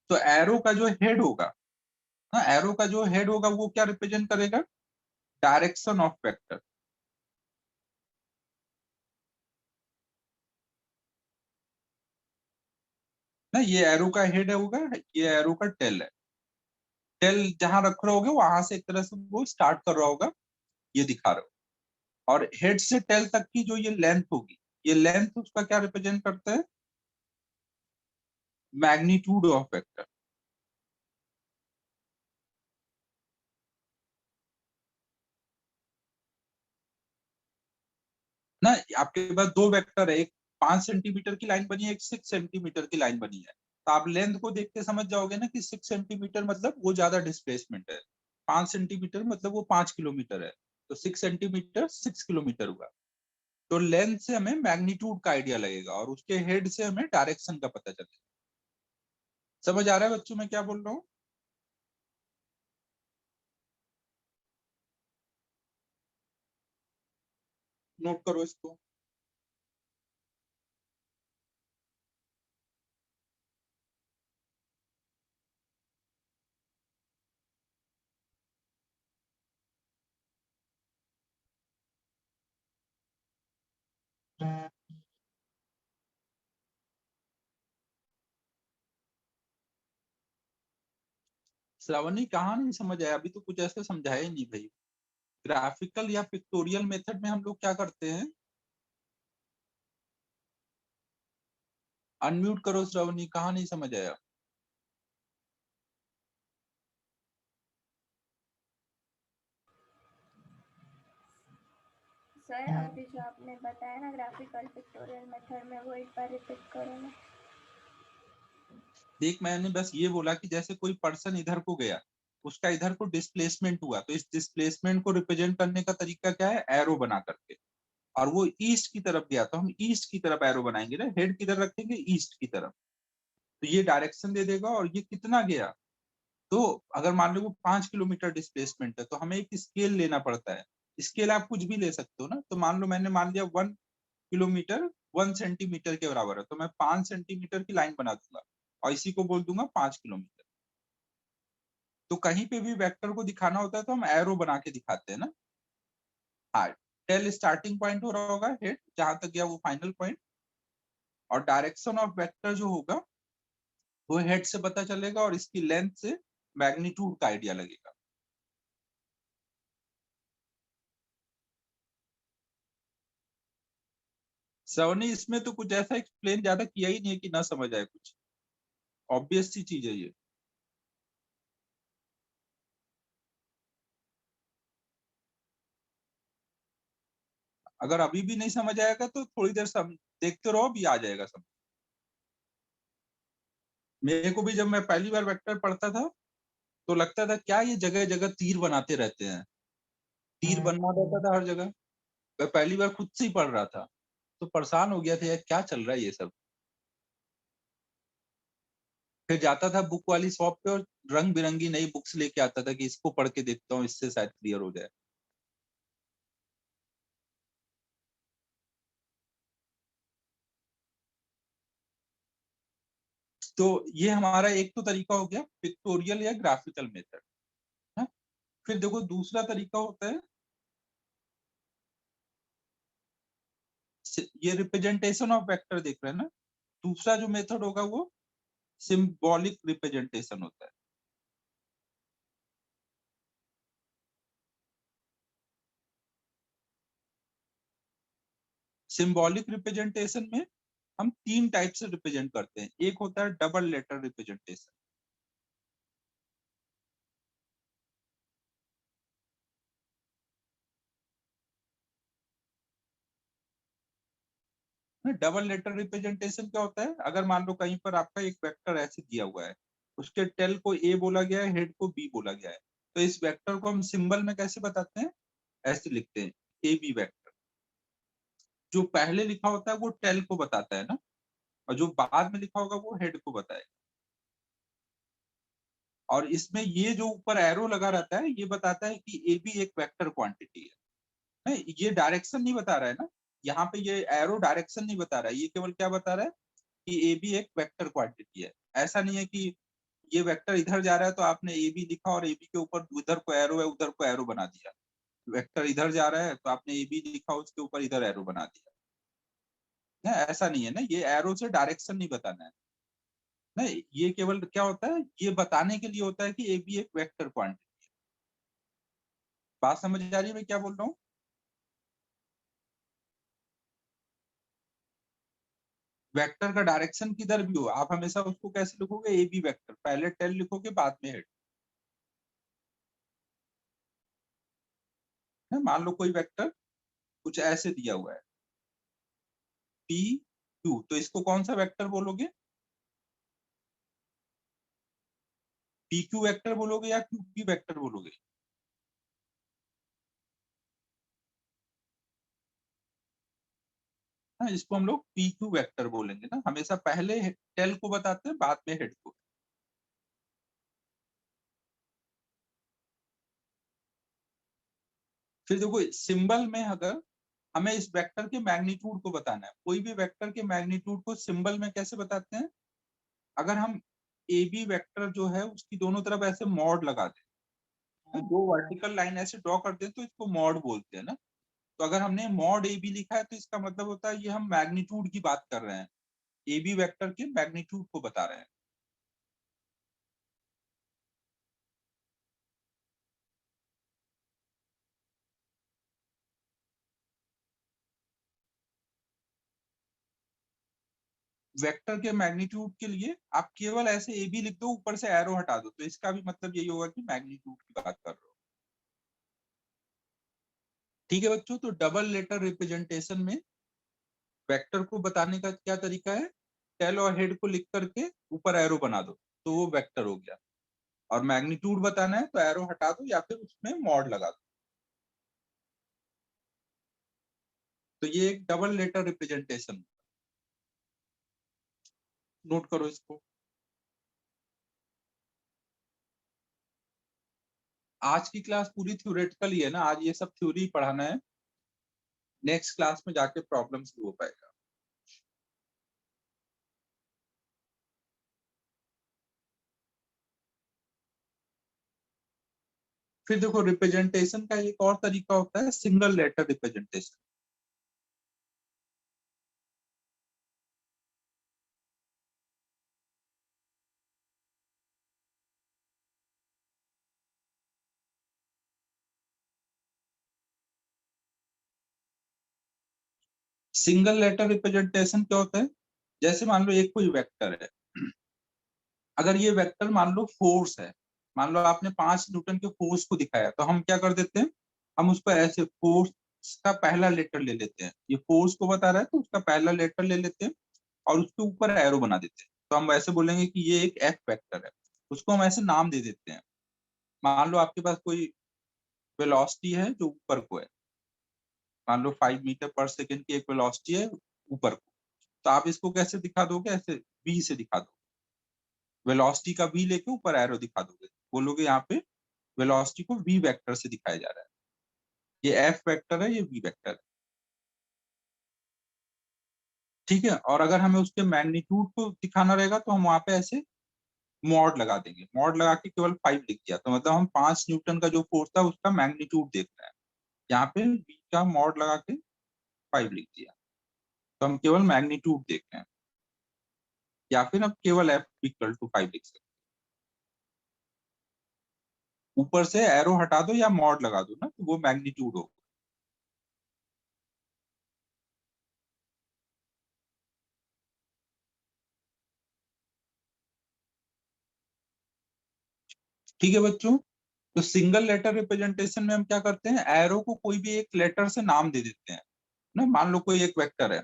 तो एरो का जो हेड होगा ना, एरो का जो हेड होगा वो क्या रिप्रेजेंट करेगा, डायरेक्शन ऑफ वेक्टर ना। ये एरो का हेड होगा, ये एरो का टेल है। टेल जहां रख रहे होगे वहां से एक तरह से वो स्टार्ट कर रहा होगा, ये दिखा रहे हो। और हेड से टेल तक की जो ये लेंथ होगी, ये लेंथ उसका क्या रिप्रेजेंट करता है, मैग्नीट्यूड ऑफ वेक्टर ना। आपके पास दो वेक्टर है, एक 5 सेंटीमीटर की लाइन बनी है, एक 6 सेंटीमीटर की लाइन बनी है। तो आप लेंथ को देख के समझ जाओगे ना कि 6 सेंटीमीटर मतलब वो ज्यादा डिस्प्लेसमेंट है, 5 सेंटीमीटर मतलब वो 5 किलोमीटर है। तो 6 सेंटीमीटर 6 किलोमीटर हुआ। तो लेंथ से हमें मैग्नीट्यूड का आइडिया लगेगा और उसके हेड से हमें डायरेक्शन का पता चलेगा। समझ आ रहा है बच्चों मैं क्या बोल रहा हूँ? नोट करो इसको। श्रावणी कहाँ नहीं समझ आया? अभी तो कुछ ऐसे समझाया ही नहीं भाई। ग्राफिकल या पिक्टोरियल मेथड में हम लोग क्या करते हैं, अनम्यूट करो श्रावणी, कहाँ नहीं समझ आया? सर अभी जो आपने बताया ना ग्राफिकल पिक्टोरियल मेथड में, वो एक बार रिपीट करो ना। देख मैंने बस ये बोला कि जैसे कोई पर्सन इधर को गया, उसका इधर को डिस्प्लेसमेंट हुआ, तो इस डिस्प्लेसमेंट को रिप्रेजेंट करने का तरीका क्या है, एरो बना करके। और वो ईस्ट की तरफ गया तो हम ईस्ट की तरफ एरो बनाएंगे ना, हेड किधर रखेंगे, ईस्ट की तरफ। तो ये डायरेक्शन दे देगा। और ये कितना गया, तो अगर मान लो वो 5 किलोमीटर डिस्प्लेसमेंट है तो हमें एक स्केल लेना पड़ता है। स्केल आप कुछ भी ले सकते हो ना, तो मान लो मैंने मान लिया 1 किलोमीटर 1 सेंटीमीटर के बराबर है, तो मैं 5 सेंटीमीटर की लाइन बना दूंगा और इसी को बोल दूंगा 5 किलोमीटर। तो कहीं पे भी वेक्टर को दिखाना होता है तो हम एरो बना के दिखाते हैं ना। हाँ, टेल स्टार्टिंग पॉइंट हो रहा होगा, हेड जहां तक गया वो फाइनल पॉइंट। और डायरेक्शन ऑफ वेक्टर जो होगा वो हेड से पता चलेगा और इसकी लेंथ से मैग्नीट्यूड का आइडिया लगेगा। सवनी इसमें तो कुछ ऐसा एक्सप्लेन ज्यादा किया ही नहीं है कि ना समझ आए कुछ, ऑब्वियस सी चीज है ये। अगर अभी भी नहीं समझ आएगा तो थोड़ी देर देखते रहो, भी आ जाएगा समझ। मेरे को भी जब मैं पहली बार वेक्टर पढ़ता था तो लगता था क्या ये जगह जगह तीर बनाते रहते हैं, तीर बनना रहता था हर जगह। मैं पहली बार खुद से ही पढ़ रहा था तो परेशान हो गया था, यार क्या चल रहा है ये सब। फिर जाता था बुक वाली शॉप पे और रंग बिरंगी नई बुक्स लेके आता था कि इसको पढ़ के देखता हूँ, इससे शायद क्लियर हो जाए। तो ये हमारा एक तो तरीका हो गया पिक्टोरियल या ग्राफिकल मेथड है। फिर देखो दूसरा तरीका होता है, ये रिप्रेजेंटेशन ऑफ वेक्टर देख रहे हैं ना। दूसरा जो मेथड होगा वो सिंबॉलिक रिप्रेजेंटेशन होता है। सिंबॉलिक रिप्रेजेंटेशन में हम 3 टाइप से रिप्रेजेंट करते हैं। एक होता है double letter representation. Double letter representation क्या होता है, अगर मान लो कहीं पर आपका एक वेक्टर ऐसे दिया हुआ है, उसके टेल को ए बोला गया है, हेड को बी बोला गया है, तो इस वेक्टर को हम सिंबल में कैसे बताते हैं, ऐसे लिखते हैं ए बी वेक्टर। जो पहले लिखा होता है वो टेल को बताता है ना, और जो बाद में लिखा होगा वो हेड को बताएगा। और इसमें ये जो ऊपर एरो लगा रहता है ये बताता है कि ए बी एक वेक्टर क्वांटिटी है। नहीं, ये डायरेक्शन नहीं बता रहा है ना, यहाँ पे ये एरो डायरेक्शन नहीं बता रहा है, ये केवल क्या बता रहा है कि ए बी एक वेक्टर क्वांटिटी है। ऐसा नहीं है कि ये वेक्टर इधर जा रहा है तो आपने ए बी लिखा और ए बी के ऊपर उधर को एरो है उधर को एरो बना दिया। वेक्टर इधर जा रहा है तो आपने ए बी लिखा उसके ऊपर इधर एरो बना दिया ना, ऐसा नहीं है ना, ये एरो से डायरेक्शन नहीं बताना है। नहीं, ये केवल क्या होता है, ये बताने के लिए होता है कि ए बी एक वेक्टर क्वांटिटी है। बात समझ आ रही है मैं क्या बोल रहा हूँ? वेक्टर का डायरेक्शन किधर भी हो आप हमेशा उसको कैसे लिखोगे, ए बी वेक्टर, पहले टेल लिखोगे बाद में हेड। मान लो कोई वेक्टर कुछ ऐसे दिया हुआ है पी क्यू, तो इसको कौन सा वेक्टर बोलोगे, पी क्यू वेक्टर बोलोगे या क्यू पी वेक्टर बोलोगे? हाँ, इसको हम लोग पी क्यू वेक्टर बोलेंगे ना, हमेशा पहले टेल को बताते हैं बाद में हेड को। फिर देखो सिंबल में अगर हमें इस वेक्टर के मैग्नीट्यूड को बताना है, कोई भी वेक्टर के मैग्नीट्यूड को सिंबल में कैसे बताते हैं, अगर हम ए बी वेक्टर जो है उसकी दोनों तरफ ऐसे मॉड लगा दें, दो वर्टिकल लाइन ऐसे ड्रॉ कर दें तो इसको मॉड बोलते हैं ना। तो अगर हमने मॉड ए बी लिखा है तो इसका मतलब होता है ये हम मैग्नीट्यूड की बात कर रहे हैं, ए बी वेक्टर के मैग्नीट्यूड को बता रहे हैं। वेक्टर के मैग्नीट्यूड के लिए आप केवल ऐसे ए बी लिख दो ऊपर से एरो हटा दो, तो इसका भी मतलब यही होगा कि मैग्नीट्यूड की बात कर रहे हो। ठीक है बच्चों, तो डबल लेटर रिप्रेजेंटेशन में वेक्टर को बताने का क्या तरीका है, टेल और हेड को लिख करके ऊपर एरो बना दो तो वो वेक्टर हो गया, और मैग्नीट्यूड बताना है तो एरो हटा दो या फिर उसमें मॉड लगा दो। तो ये एक डबल लेटर रिप्रेजेंटेशन, नोट करो इसको। आज की क्लास पूरी थ्योरेटिकल ही है ना, आज ये सब थ्योरी पढ़ाना है, नेक्स्ट क्लास में जाके प्रॉब्लम शुरू हो पाएगा। फिर देखो रिप्रेजेंटेशन का एक और तरीका होता है single letter representation. Single letter representation क्या होता है, जैसे मान लो एक कोई वेक्टर है, अगर ये वेक्टर मान लो फोर्स है, मान लो आपने 5 न्यूटन के फोर्स को दिखाया तो हम क्या कर देते हैं, हम उसको ऐसे फोर्स का पहला लेटर ले लेते हैं, ये फोर्स को बता रहा है तो उसका पहला लेटर ले लेते हैं और उसके ऊपर एरो बना देते हैं, तो हम ऐसे बोलेंगे कि ये एक एफ वेक्टर है, उसको हम ऐसे नाम दे देते हैं। मान लो आपके पास कोई वेलोसिटी है जो ऊपर को है, मान लो 5 मीटर पर सेकेंड की एक वेलोसिटी है ऊपर को, तो आप इसको कैसे दिखा दोगे, ऐसे वी से दिखा दोगे, वेलोसिटी का वी लेके ऊपर एरो दिखा दोगे, बोलोगे यहाँ पे वेलोसिटी को वी वेक्टर से दिखाया जा रहा है, ये एफ वेक्टर है ये वी वेक्टर है। ठीक है, और अगर हमें उसके मैग्नीट्यूड को दिखाना रहेगा तो हम वहां पे ऐसे मॉड लगा देंगे, मॉड लगा के केवल 5 लिख दिया तो मतलब हम 5 न्यूटन का जो फोर्स था उसका मैग्नीट्यूड देख रहे हैं, यहाँ पे वी का मॉड लगा के 5 लिख दिया तो हम केवल मैग्नीट्यूड देख रहे हैं, या फिर हम केवल एफ इक्वल टू 5 लिख सकते हैं। ऊपर से एरो हटा दो या मॉड लगा दो ना तो वो मैग्नीट्यूड होगा। ठीक है बच्चों। तो सिंगल लेटर रिप्रेजेंटेशन में हम क्या करते हैं, एरो को कोई भी एक लेटर से नाम दे देते हैं ना। मान लो कोई एक वेक्टर है,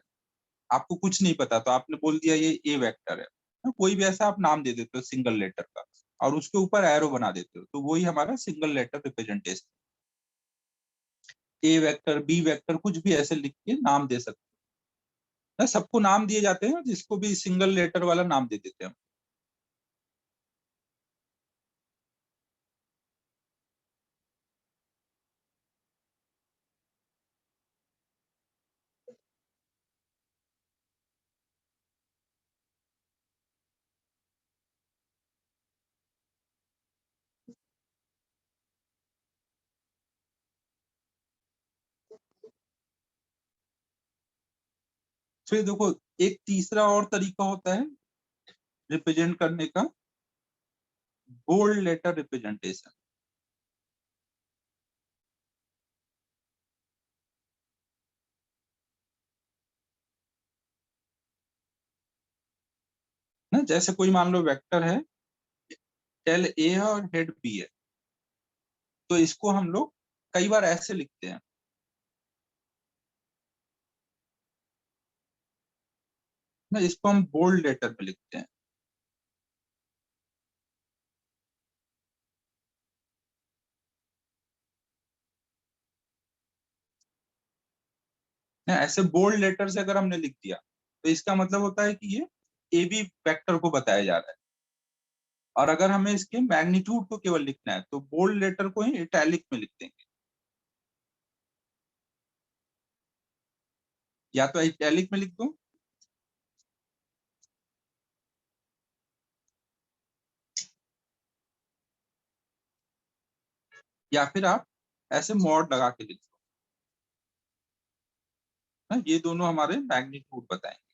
आपको कुछ नहीं पता तो आपने बोल दिया ये ए वेक्टर है ना, कोई भी ऐसा आप नाम दे देते हो सिंगल लेटर का और उसके ऊपर एरो बना देते हो, तो वही हमारा सिंगल लेटर रिप्रेजेंटेशन। ए वेक्टर, बी वेक्टर, कुछ भी ऐसे लिख के नाम दे सकते हैं। सबको नाम दिए जाते हैं, जिसको भी सिंगल लेटर वाला नाम दे देते हैं। फिर देखो, एक तीसरा और तरीका होता है रिप्रेजेंट करने का, बोल्ड लेटर रिप्रेजेंटेशन ना। जैसे कोई मान लो वेक्टर है, टेल ए है और हेड बी है, तो इसको हम लोग कई बार ऐसे लिखते हैं ना, इसको हम बोल्ड लेटर में लिखते हैं ना। ऐसे बोल्ड लेटर से अगर हमने लिख दिया तो इसका मतलब होता है कि ये ए बी वेक्टर को बताया जा रहा है। और अगर हमें इसके मैग्नीट्यूड को केवल लिखना है तो बोल्ड लेटर को ही इटैलिक में लिख देंगे, या तो इटैलिक में लिख दो, या फिर आप ऐसे मॉड लगा के लिख दो ना। ये दोनों हमारे मैग्नीट्यूड बताएंगे।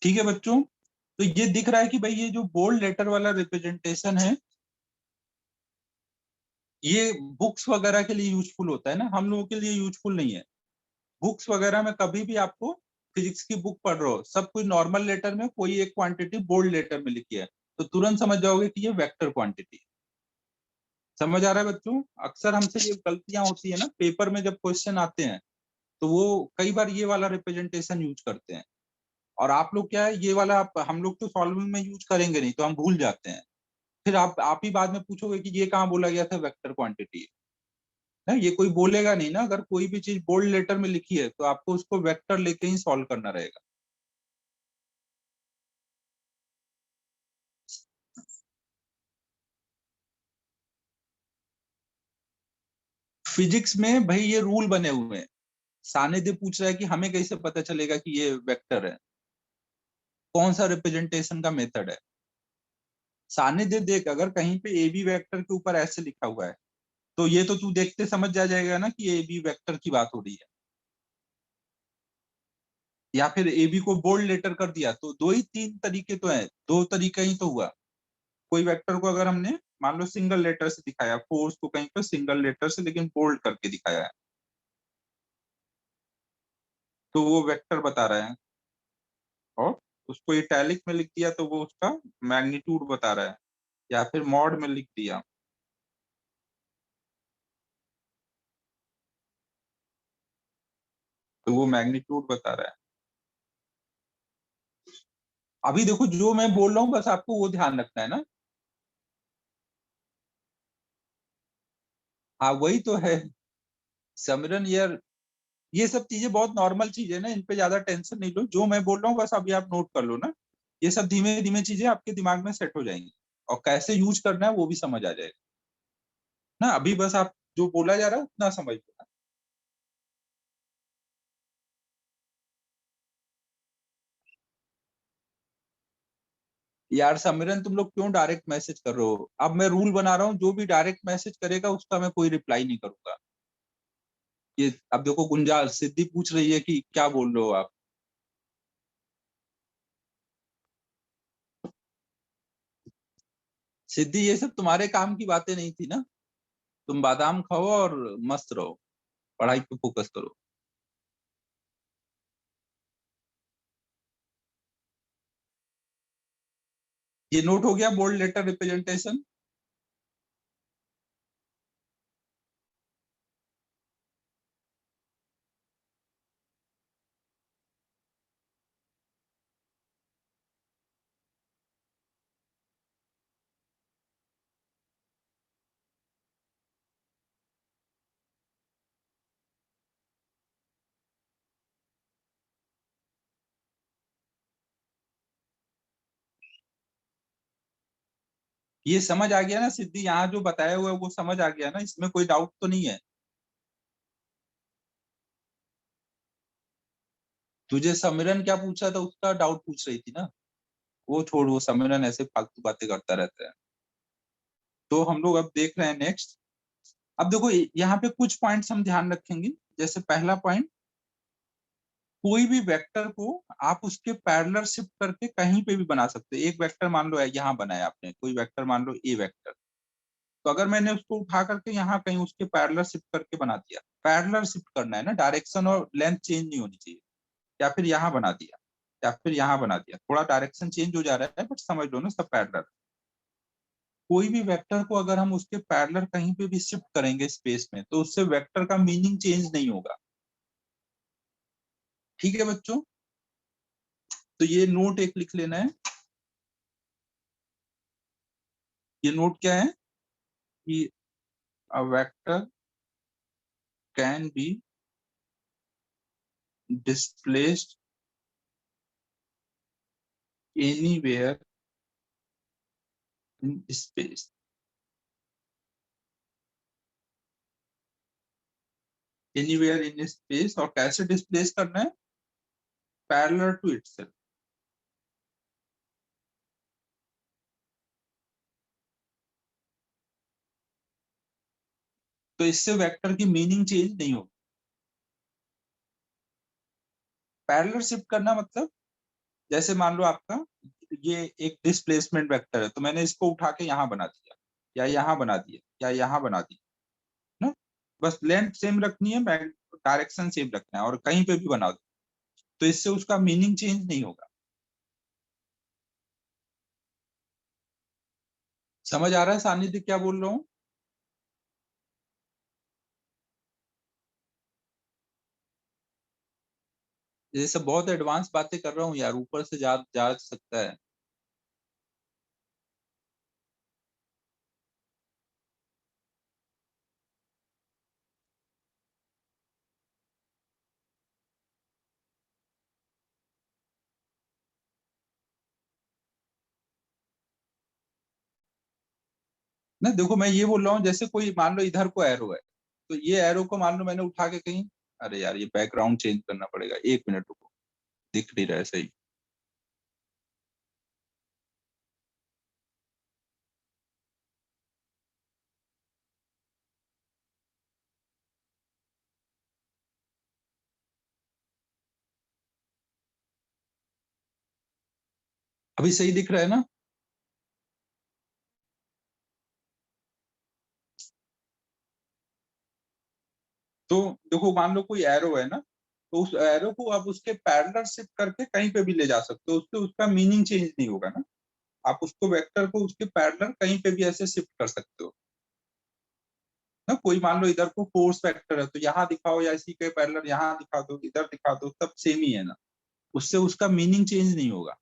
ठीक है बच्चों, तो ये दिख रहा है कि भाई ये जो बोल्ड लेटर वाला रिप्रेजेंटेशन है, ये बुक्स वगैरह के लिए यूजफुल होता है ना, हम लोगों के लिए यूजफुल नहीं है। बुक्स वगैरह में कभी भी आपको फिजिक्स की बुक पढ़ रहे हो, सब कुछ नॉर्मल लेटर में, कोई एक क्वांटिटी बोल्ड लेटर में लिखी है तो तुरंत समझ जाओगे कि ये वेक्टर क्वांटिटी है। समझ आ रहा है बच्चों? अक्सर हमसे ये गलतियां होती है ना, पेपर में जब क्वेश्चन आते हैं तो वो कई बार ये वाला रिप्रेजेंटेशन यूज करते हैं, और आप लोग क्या है, ये वाला हम लोग तो सॉल्विंग में यूज करेंगे नहीं तो हम भूल जाते हैं। फिर आप ही बाद में पूछोगे कि ये कहाँ बोला गया था वेक्टर क्वांटिटी ना। ये कोई बोलेगा नहीं ना, अगर कोई भी चीज बोल्ड लेटर में लिखी है तो आपको उसको वेक्टर लेके ही सॉल्व करना रहेगा। फिजिक्स में भाई ये रूल बने हुए हैं। सानिध्य पूछ रहा है कि हमें कैसे पता चलेगा कि ये वेक्टर है, कौन सा रिप्रेजेंटेशन का मेथड है। सानिध्य देख, अगर कहीं पे ए बी वेक्टर के ऊपर ऐसे लिखा हुआ है तो ये तो तू देखते समझ जा जाएगा ना कि ए बी वेक्टर की बात हो रही है। या फिर ए बी को बोल्ड लेटर कर दिया, तो दो ही तीन तरीके तो है, दो तरीका ही तो हुआ। कोई वेक्टर को अगर हमने मान लो सिंगल लेटर से दिखाया, फोर्स को कहीं पर सिंगल लेटर से लेकिन बोल्ड करके दिखाया है, तो वो वेक्टर बता रहा है। और उसको इटैलिक में लिख दिया तो वो उसका मैग्नीट्यूड बता रहा है, या फिर मॉड में लिख दिया तो वो मैग्नीट्यूड बता रहा है। अभी देखो जो मैं बोल रहा हूँ बस आपको वो ध्यान रखना है ना। हाँ वही तो है सिमरन यार, ये सब चीजें बहुत नॉर्मल चीज है ना, इन पे ज्यादा टेंशन नहीं लो। जो मैं बोल रहा हूँ बस अभी आप नोट कर लो ना, ये सब धीमे धीमे चीजें आपके दिमाग में सेट हो जाएंगी, और कैसे यूज करना है वो भी समझ आ जाएगा ना। अभी बस आप जो बोला जा रहा है उतना समझ लो। यार समीरन, तुम लोग क्यों डायरेक्ट मैसेज कर रहे हो? अब मैं रूल बना रहा हूँ, जो भी डायरेक्ट मैसेज करेगा उसका मैं कोई रिप्लाई नहीं करूंगा। ये अब देखो, गुंजा सिद्धि पूछ रही है कि क्या बोल रहे हो आप। सिद्धि ये सब तुम्हारे काम की बातें नहीं थी ना, तुम बादाम खाओ और मस्त रहो, पढ़ाई पे फोकस करो। ये नोट हो गया बोल्ड लेटर रिप्रेजेंटेशन। ये समझ आ गया ना सिद्धि, यहाँ जो बताया हुआ है वो समझ आ गया ना, इसमें कोई डाउट तो नहीं है? तुझे समीरन क्या पूछा था उसका डाउट पूछ रही थी ना, वो छोड़, वो समीरन ऐसे फालतू बातें करता रहता है। तो हम लोग अब देख रहे हैं नेक्स्ट। अब देखो यहाँ पे कुछ पॉइंट्स हम ध्यान रखेंगे। जैसे पहला पॉइंट, कोई भी वेक्टर को आप उसके पैरेलल शिफ्ट करके कहीं पे भी बना सकते हैं। एक वेक्टर मान लो यहाँ बनाया आपने, कोई वेक्टर मान लो ए वेक्टर, तो अगर मैंने उसको उठा करके यहाँ कहीं उसके पैरेलल शिफ्ट करके बना दिया, पैरेलल शिफ्ट करना है ना, डायरेक्शन और लेंथ चेंज नहीं होनी चाहिए। या फिर यहाँ बना दिया, या फिर यहाँ बना दिया, थोड़ा डायरेक्शन चेंज हो जा रहा है बट समझ लो ना सब पैरेलल। कोई भी वेक्टर को अगर हम उसके पैरेलल कहीं पे भी शिफ्ट करेंगे स्पेस में, तो उससे वेक्टर का मीनिंग चेंज नहीं होगा। ठीक है बच्चों, तो ये नोट एक लिख लेना है। ये नोट क्या है कि a vector can be displaced anywhere in space। Anywhere in space, और कैसे डिस्प्लेस करना है? Parallel to itself. तो इससे वेक्टर की मीनिंग चेंज नहीं होगी। पैरेलल शिफ्ट करना मतलब, जैसे मान लो आपका ये एक डिस्प्लेसमेंट वेक्टर है, तो मैंने इसको उठा के यहाँ बना दिया, या यहाँ बना दिया, या यहाँ बना दिया ना, बस लेंथ सेम रखनी है, डायरेक्शन सेम रखना है, और कहीं पे भी बना दो, तो इससे उसका मीनिंग चेंज नहीं होगा। समझ आ रहा है सानिध्य क्या बोल रहा हूँ? ये सब बहुत एडवांस बातें कर रहा हूँ यार, ऊपर से जा सकता है। ना देखो, मैं ये बोल रहा हूँ, जैसे कोई मान लो इधर को एरो है, तो ये एरो को मान लो मैंने उठा के कहीं, अरे यार ये बैकग्राउंड चेंज करना पड़ेगा, 1 मिनट रुको, दिख नहीं रहा है सही। अभी सही दिख रहा है ना? तो देखो मान लो कोई एरो है ना, तो उस एरो को आप उसके पैरेलल शिफ्ट करके कहीं पे भी ले जा सकते हो, उससे उसका मीनिंग चेंज नहीं होगा ना। आप उसको वेक्टर को उसके पैरेलल कहीं पे भी ऐसे शिफ्ट कर सकते हो ना। कोई मान लो इधर को फोर्स वेक्टर है, तो यहाँ दिखाओ, या इसी के पैरेलल यहाँ दिखा दो, इधर दिखा दो, सब सेम ही है ना, उससे उसका मीनिंग चेंज नहीं होगा।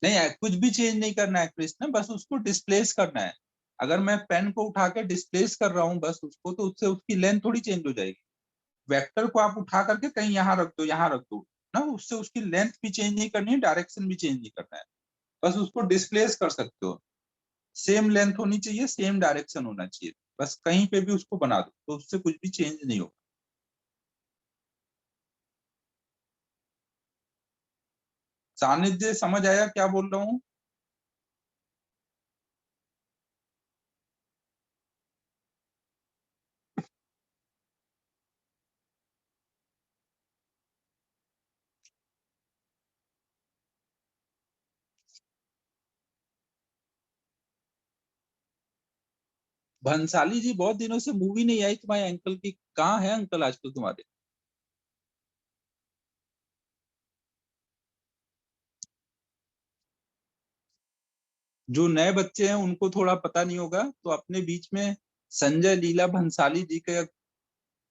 नहीं है, कुछ भी चेंज नहीं करना है कृष्ण, बस उसको डिस्प्लेस करना है। अगर मैं पेन को उठा के डिस्प्लेस कर रहा हूँ बस उसको, तो उससे उसकी लेंथ थोड़ी चेंज हो जाएगी। वेक्टर को आप उठा करके कहीं यहाँ रख दो, यहाँ रख दो ना, उससे उसकी लेंथ भी चेंज नहीं करनी है, डायरेक्शन भी चेंज नहीं करना है, बस उसको डिस्प्लेस कर सकते हो। सेम लेंथ होनी चाहिए, सेम डायरेक्शन होना चाहिए, बस कहीं पे भी उसको बना दो, तो उससे कुछ भी चेंज नहीं होगा। सानिध्य समझ आया क्या बोल रहा हूँ? भंसाली जी बहुत दिनों से मूवी नहीं आई तुम्हारे अंकल की, कहाँ है अंकल आजकल तुम्हारे? जो नए बच्चे हैं उनको थोड़ा पता नहीं होगा, तो अपने बीच में संजय लीला भंसाली जी के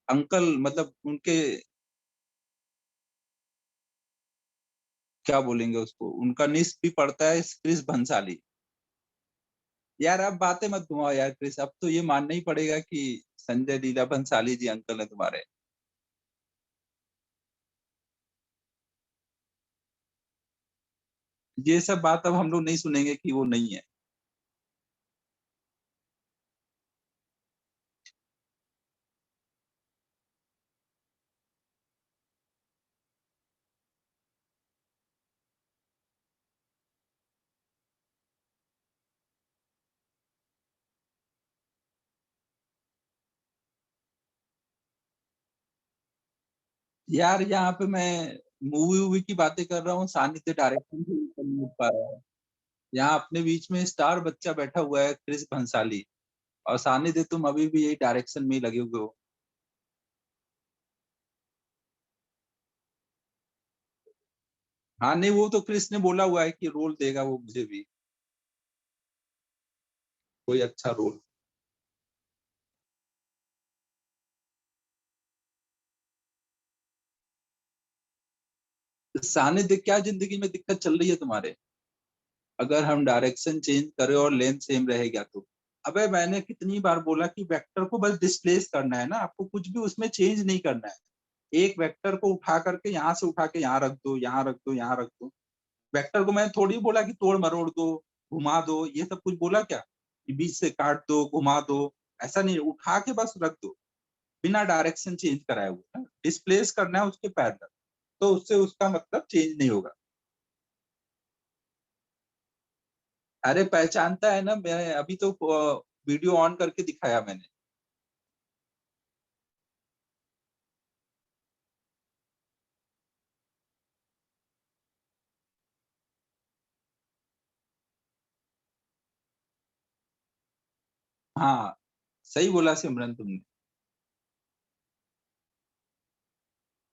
अंकल, मतलब उनके क्या बोलेंगे उसको, उनका निस भी पड़ता है क्रिस भंसाली। यार अब बातें मत घुमाओ यार क्रिस, अब तो ये मानना ही पड़ेगा कि संजय लीला भंसाली जी अंकल है तुम्हारे। ये सब बात अब हम लोग नहीं सुनेंगे कि वो नहीं है। यार यहाँ पे मैं मूवी वूवी की बातें कर रहा हूँ, सानिध्य डायरेक्शन भी कर नहीं पा रहा है। यहाँ अपने बीच में स्टार बच्चा बैठा हुआ है क्रिस भंसाली, और सानिध्य तुम अभी भी यही डायरेक्शन में ही लगे हुए हो। हाँ नहीं, वो तो क्रिस ने बोला हुआ है कि रोल देगा वो मुझे भी, कोई अच्छा रोल। सानिध्य क्या जिंदगी में दिक्कत चल रही है तुम्हारे? अगर हम डायरेक्शन चेंज करें और लेंथ सेम रहेगा तो? अबे मैंने कितनी बार बोला कि वेक्टर को बस डिस्प्लेस करना है ना, आपको कुछ भी उसमें चेंज नहीं करना है। एक वेक्टर को उठा करके यहाँ से उठा के यहाँ रख दो, यहाँ रख दो, यहाँ रख दो। वेक्टर को मैंने थोड़ी बोला कि तोड़ मरोड़ दो, घुमा दो, ये सब कुछ बोला क्या कि बीच से काट दो, घुमा दो? ऐसा नहीं, उठा के बस रख दो, बिना डायरेक्शन चेंज कराए हुए। डिस्प्लेस करना है उसके पैरेलल, तो उससे उसका मतलब चेंज नहीं होगा। अरे पहचानता है ना, मैं अभी तो वीडियो ऑन करके दिखाया मैंने। हाँ सही बोला सिमरन तुमने।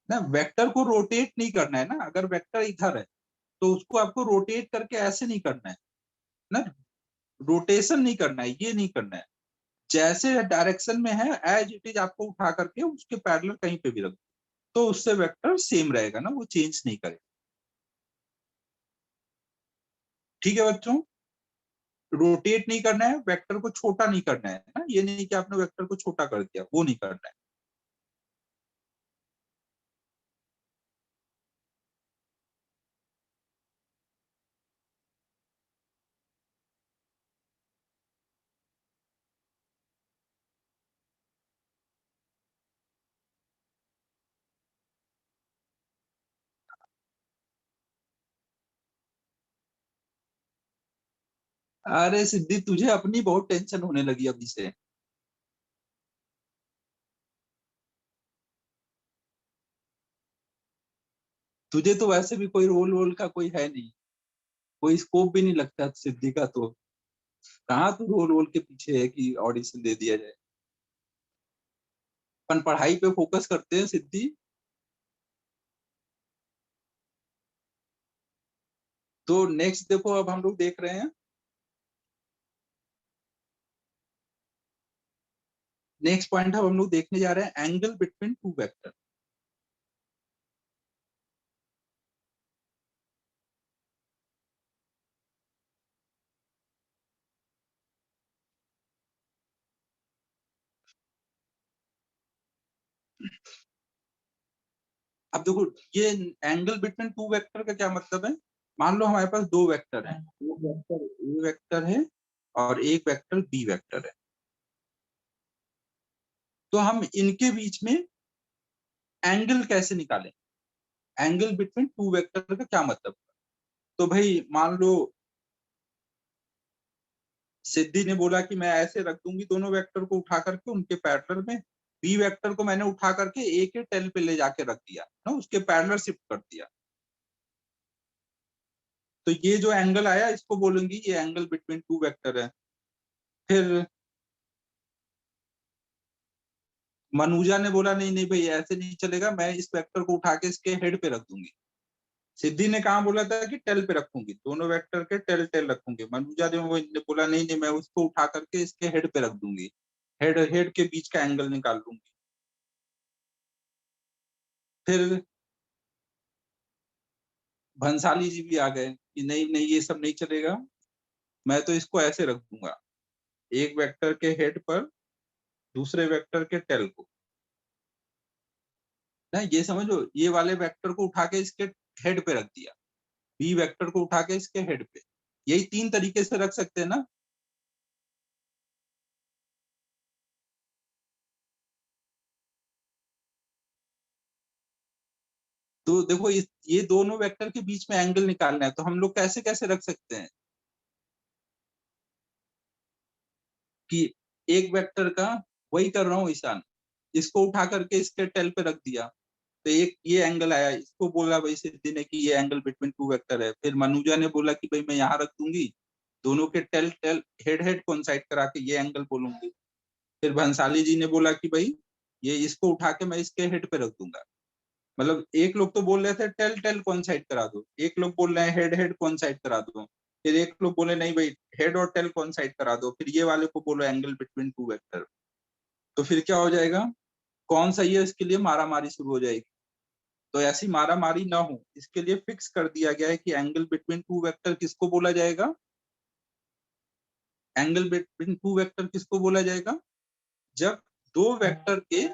ना वेक्टर को रोटेट नहीं करना है ना, अगर वेक्टर इधर है तो उसको आपको रोटेट करके ऐसे नहीं करना है ना, रोटेशन नहीं करना है, ये नहीं करना है। जैसे डायरेक्शन में है एज इट इज आपको उठा करके उसके पैरेलल कहीं पे भी रख दो, तो उससे वेक्टर सेम रहेगा ना, वो चेंज नहीं करेगा। ठीक है बच्चों, रोटेट नहीं करना है, वेक्टर को छोटा नहीं करना है ना, ये नहीं कि आपने वेक्टर को छोटा कर दिया, वो नहीं करना है। अरे सिद्धि, तुझे अपनी बहुत टेंशन होने लगी अभी से। तुझे तो वैसे भी कोई रोल वोल का कोई है नहीं, कोई स्कोप भी नहीं लगता सिद्धि का तो। कहाँ तू रोल वोल के पीछे है कि ऑडिशन दे दिया जाए? अपन पढ़ाई पे फोकस करते हैं सिद्धि। तो नेक्स्ट देखो, अब हम लोग देख रहे हैं, नेक्स्ट पॉइंट हम लोग देखने जा रहे हैं, एंगल बिटवीन टू वेक्टर। अब देखो, ये एंगल बिटवीन टू वेक्टर का क्या मतलब है? मान लो हमारे पास दो वेक्टर हैं, एक वेक्टर ए वेक्टर है और एक वेक्टर बी वेक्टर है। तो हम इनके बीच में एंगल कैसे निकालें? एंगल बिटवीन टू वेक्टर का क्या मतलब? तो भाई मान लो सिद्धि ने बोला कि मैं ऐसे रख दूंगी दोनों वेक्टर को उठा करके उनके पैरेलल में, बी वेक्टर को मैंने उठा करके ए के टेल पे ले जाके रख दिया ना, उसके पैरेलल शिफ्ट कर दिया। तो ये जो एंगल आया इसको बोलेंगे ये एंगल बिटवीन टू वेक्टर है। फिर मनुजा ने बोला नहीं नहीं भाई ऐसे नहीं चलेगा, मैं इस वेक्टर को उठा के इसके हेड पे रख दूंगी। सिद्धि ने कहा बोला था कि टेल पे रखूंगी, दोनों वेक्टर के टेल टेल रखूंगी। मनुजा ने बोला नहीं नहीं मैं उसको उठा करके इसके हेड पे रख दूंगी, हेड हेड के बीच का एंगल निकाल लूंगी। फिर भंसाली जी भी आ गए कि नहीं नहीं ये सब नहीं चलेगा, मैं तो इसको ऐसे रख दूंगा, एक वेक्टर के हेड पर दूसरे वेक्टर के टेल को। ना ये समझो, ये वाले वेक्टर को उठा के इसके हेड पे रख दिया, बी वेक्टर को उठा के इसके हेड पे। यही तीन तरीके से रख सकते हैं ना। तो देखो ये दोनों वेक्टर के बीच में एंगल निकालना है, तो हम लोग कैसे कैसे रख सकते हैं कि एक वेक्टर का, वही कर रहा हूँ ईशान, इसको उठा करके इसके टेल पे रख दिया, तो एक ये एंगल आया, इसको बोला भाई सिद्धि ने कि ये एंगल बिटवीन टू वेक्टर है। फिर मनुजा ने बोला कि भाई मैं यहाँ रख दूंगी, दोनों के tail tail head head coincide करा के ये एंगल बोलूंगी। फिर भंसाली जी ने बोला कि भाई ये इसको उठा के मैं इसके हेड पे रख दूंगा। मतलब एक लोग तो बोल रहे थे टेल टेल कोइंसाइड करा दो, एक लोग बोल रहे हैं हेड हेड कोइंसाइड करा दो, फिर एक लोग बोले नहीं भाई हेड और टेल कोइंसाइड करा दो, फिर ये वाले को बोलो एंगल बिटवीन टू वेक्टर। तो फिर क्या हो जाएगा, कौन सही है इसके लिए मारा मारी शुरू हो जाएगी। तो ऐसी मारा मारी ना हो इसके लिए फिक्स कर दिया गया है कि एंगल बिटवीन टू वेक्टर किसको बोला जाएगा, एंगल बिटवीन टू वेक्टर किसको बोला जाएगा, जब दो वेक्टर के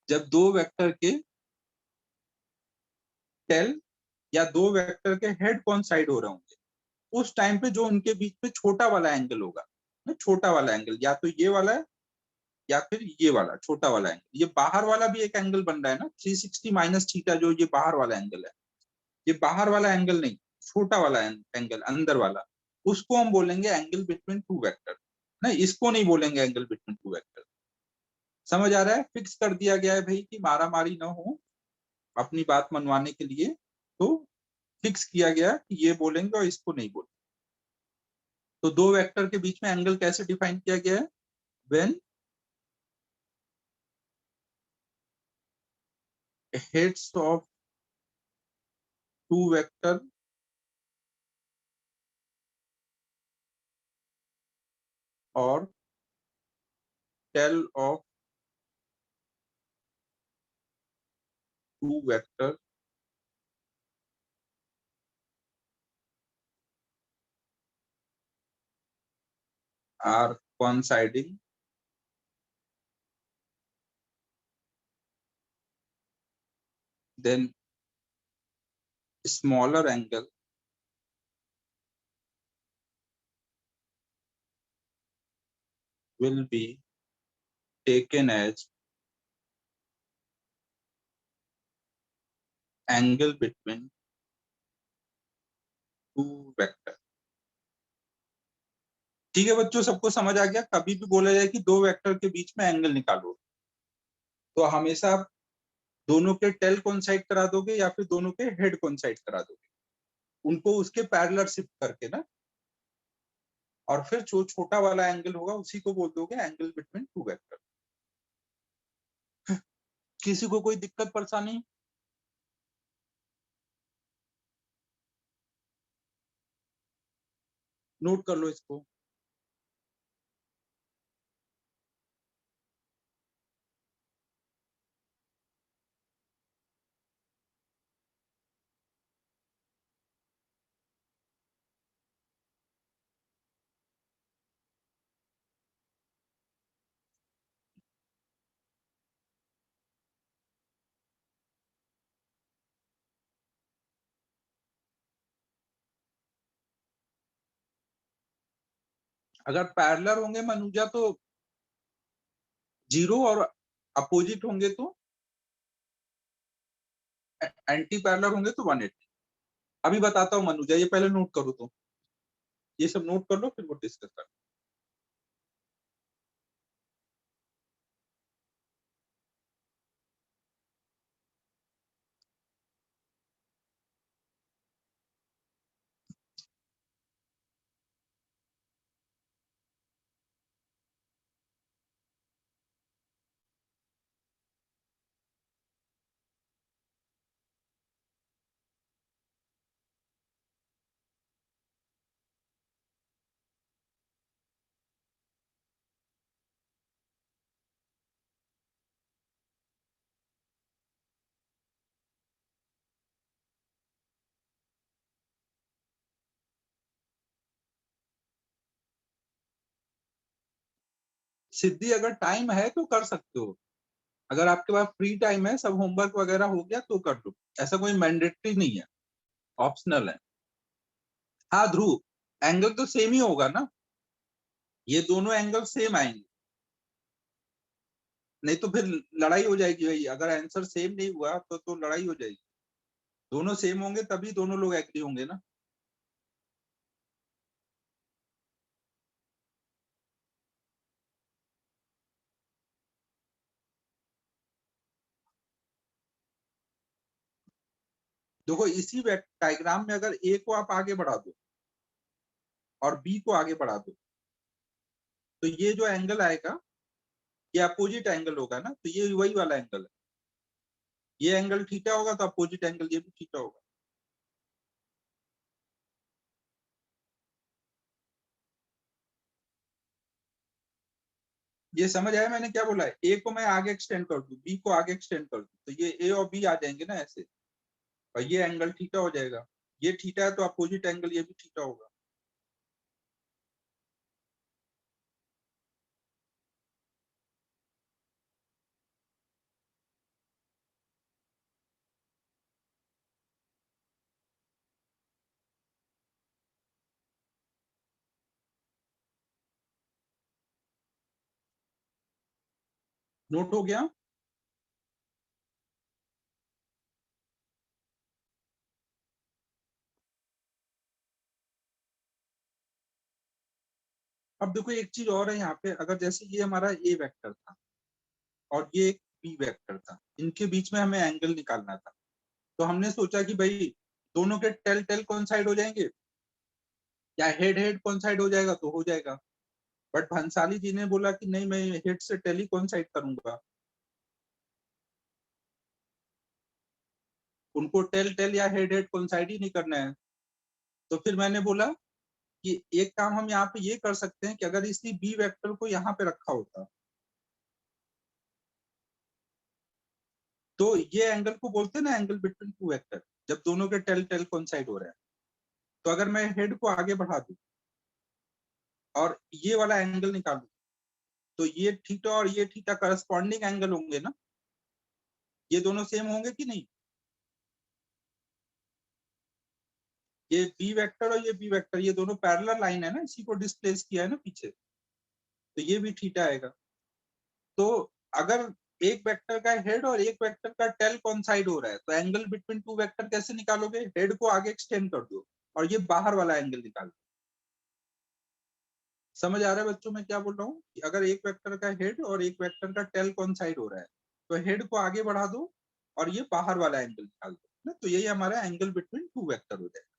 जब दो वेक्टर के टेल या दो वेक्टर के हेड कोइंसाइड हो रहे होंगे, उस टाइम पे जो उनके बीच में छोटा वाला एंगल होगा ना, छोटा वाला एंगल या तो ये वाला है या फिर ये वाला छोटा वाला एंगल। ये बाहर वाला भी एक एंगल बन रहा है ना 360 माइनस थीटा, जो ये बाहर वाला एंगल है, ये बाहर वाला एंगल नहीं, छोटा वाला एंगल अंदर वाला, उसको हम बोलेंगे एंगल बिटवीन टू वेक्टर। नहीं इसको नहीं बोलेंगे एंगल बिटवीन टू वेक्टर। समझ आ रहा है, फिक्स कर दिया गया है भाई कि मारा मारी ना हो अपनी बात मनवाने के लिए, तो फिक्स किया गया कि ये बोलेंगे और इसको नहीं बोलेंगे। तो दो वेक्टर के बीच में एंगल कैसे डिफाइन किया गया है, when heads of two vector और tail of two vector are coinciding, then smaller angle will be taken as angle between two vector। ठीक है बच्चों, सबको समझ आ गया। कभी भी बोला जाए कि दो वेक्टर के बीच में एंगल निकालो, तो हमेशा आप दोनों के टेल कोइंसाइड करा दोगे या फिर दोनों के हेड कोइंसाइड करा दोगे, उनको उसके पैरेलल शिफ्ट करके ना, और फिर जो छोटा वाला एंगल होगा उसी को बोल दोगे एंगल बिटवीन टू वेक्टर। किसी को कोई दिक्कत परेशानी, नोट कर लो इसको। अगर पैरेलल होंगे मनुजा तो जीरो, और अपोजिट होंगे तो एंटी पैरेलल होंगे तो 180। अभी बताता हूँ मनुजा, ये पहले नोट करो, तो ये सब नोट कर लो फिर वो डिस्कस कर। सिद्धि अगर टाइम है तो कर सकते हो, अगर आपके पास फ्री टाइम है, सब होमवर्क वगैरह हो गया तो कर लो, ऐसा कोई मैंडेटरी नहीं है, ऑप्शनल है। हाँ ध्रुव, एंगल तो सेम ही होगा ना, ये दोनों एंगल सेम आएंगे, नहीं तो फिर लड़ाई हो जाएगी भाई, अगर आंसर सेम नहीं हुआ तो लड़ाई हो जाएगी, दोनों सेम होंगे तभी दोनों लोग एग्री होंगे ना। देखो इसी डायग्राम में अगर ए को आप आगे बढ़ा दो और बी को आगे बढ़ा दो, तो ये जो एंगल आएगा ये अपोजिट एंगल होगा ना, तो ये वही वाला एंगल है, ये एंगल थीटा होगा तो अपोजिट एंगल ये भी थीटा होगा। ये समझ आया मैंने क्या बोला है, ए को मैं आगे एक्सटेंड कर दूं, बी को आगे एक्सटेंड कर दूं, तो ये ए और बी आ जाएंगे ना ऐसे, और ये एंगल थीटा हो जाएगा, ये थीटा है तो अपोजिट एंगल ये भी थीटा होगा। नोट हो गया। अब देखो एक चीज और है यहाँ पे, अगर जैसे ये हमारा ए वेक्टर था और ये एक बी वेक्टर था, इनके बीच में हमें एंगल निकालना था, तो हमने सोचा कि भाई दोनों के टेल टेल कोइंसाइड हो जाएंगे या हेड हेड कोइंसाइड हो जाएगा तो हो जाएगा, बट भंसाली जी ने बोला कि नहीं, मैं हेड से टेल ही कोइंसाइड करूंगा, उनको टेल टेल या हेड हेड कोइंसाइड ही नहीं करना है। तो फिर मैंने बोला कि एक काम हम यहाँ पे ये कर सकते हैं कि अगर इसी बी वेक्टर को यहाँ पे रखा होता तो ये एंगल को बोलते हैं ना एंगल बिटवीन टू वेक्टर, जब दोनों के टेल टेल कोइंसाइड हो रहे हैं, तो अगर मैं हेड को आगे बढ़ा दूं और ये वाला एंगल निकालू, तो ये थीटा और ये थीटा करस्पॉन्डिंग एंगल होंगे ना, ये दोनों सेम होंगे कि नहीं, ये बी वेक्टर और ये बी वेक्टर ये दोनों पैरेलल लाइन है ना, इसी को डिस्प्लेस किया है ना पीछे, तो ये भी थीटा आएगा। तो अगर एक वेक्टर का हेड और एक वेक्टर का टेल कोइंसाइड हो रहा है, तो एंगल बिटवीन टू वेक्टर कैसे निकालोगे, हेड को आगे एक्सटेंड कर दो और ये बाहर वाला एंगल निकालो। समझ आ रहा है बच्चों मैं क्या बोल रहा हूँ, कि अगर एक वेक्टर का हेड और एक वेक्टर का टेल कोइंसाइड हो रहा है, तो हेड को आगे बढ़ा दो और ये बाहर वाला एंगल निकाल दो ना, तो यही हमारा एंगल बिटवीन टू वेक्टर हो जाएगा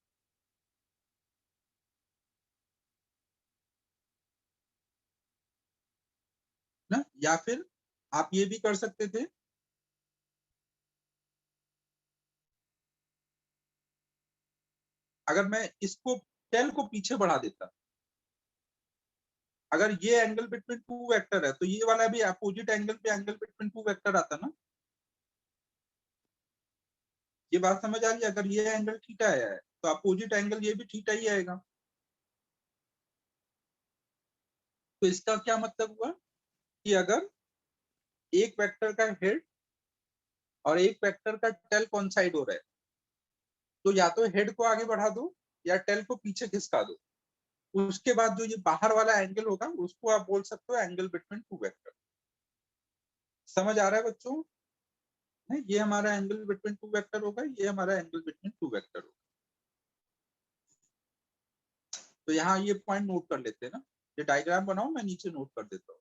ना। या फिर आप ये भी कर सकते थे, अगर मैं इसको टेल को पीछे बढ़ा देता, अगर ये एंगल बिटवीन टू वेक्टर है तो ये वाला भी अपोजिट एंगल पे एंगल बिटवीन टू वेक्टर आता ना, ये बात समझ आ गई, अगर ये एंगल थीटा आया है तो अपोजिट एंगल ये भी थीटा ही आएगा। तो इसका क्या मतलब हुआ कि अगर एक वेक्टर का हेड और एक वेक्टर का टेल कोइंसाइड हो रहा है, तो या तो हेड को आगे बढ़ा दो या टेल को पीछे खिसका दो, उसके बाद जो ये बाहर वाला एंगल होगा उसको आप बोल सकते हो एंगल बिटवीन टू वेक्टर। समझ आ रहा है बच्चों, नहीं ये हमारा एंगल बिटवीन टू वेक्टर होगा, ये हमारा एंगल बिटवीन टू वेक्टर होगा। तो यहाँ ये पॉइंट नोट कर लेते हैं ना, ये डायग्राम बनाओ मैं नीचे नोट कर देता हूँ।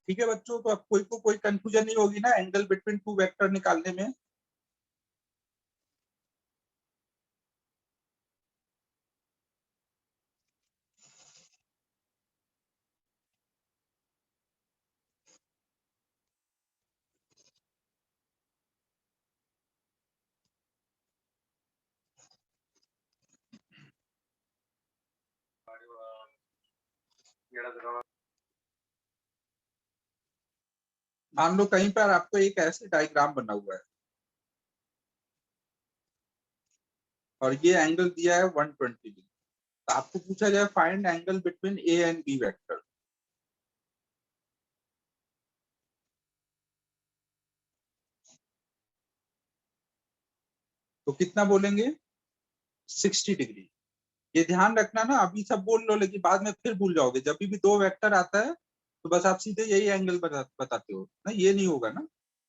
ठीक है बच्चों, तो अब कोई को कोई कंफ्यूजन नहीं होगी ना एंगल बिटवीन टू वेक्टर निकालने में। मान लो कहीं पर आपको एक ऐसे डायग्राम बना हुआ है और ये एंगल दिया है 120 डिग्री, तो आपको पूछा जाए find angle between A and B vector. तो कितना बोलेंगे? 60 डिग्री। ये ध्यान रखना ना, अभी सब बोल लो लेकिन बाद में फिर भूल जाओगे। जब भी दो वेक्टर आता है तो बस आप सीधे यही एंगल बताते हो ना, ये नहीं होगा ना।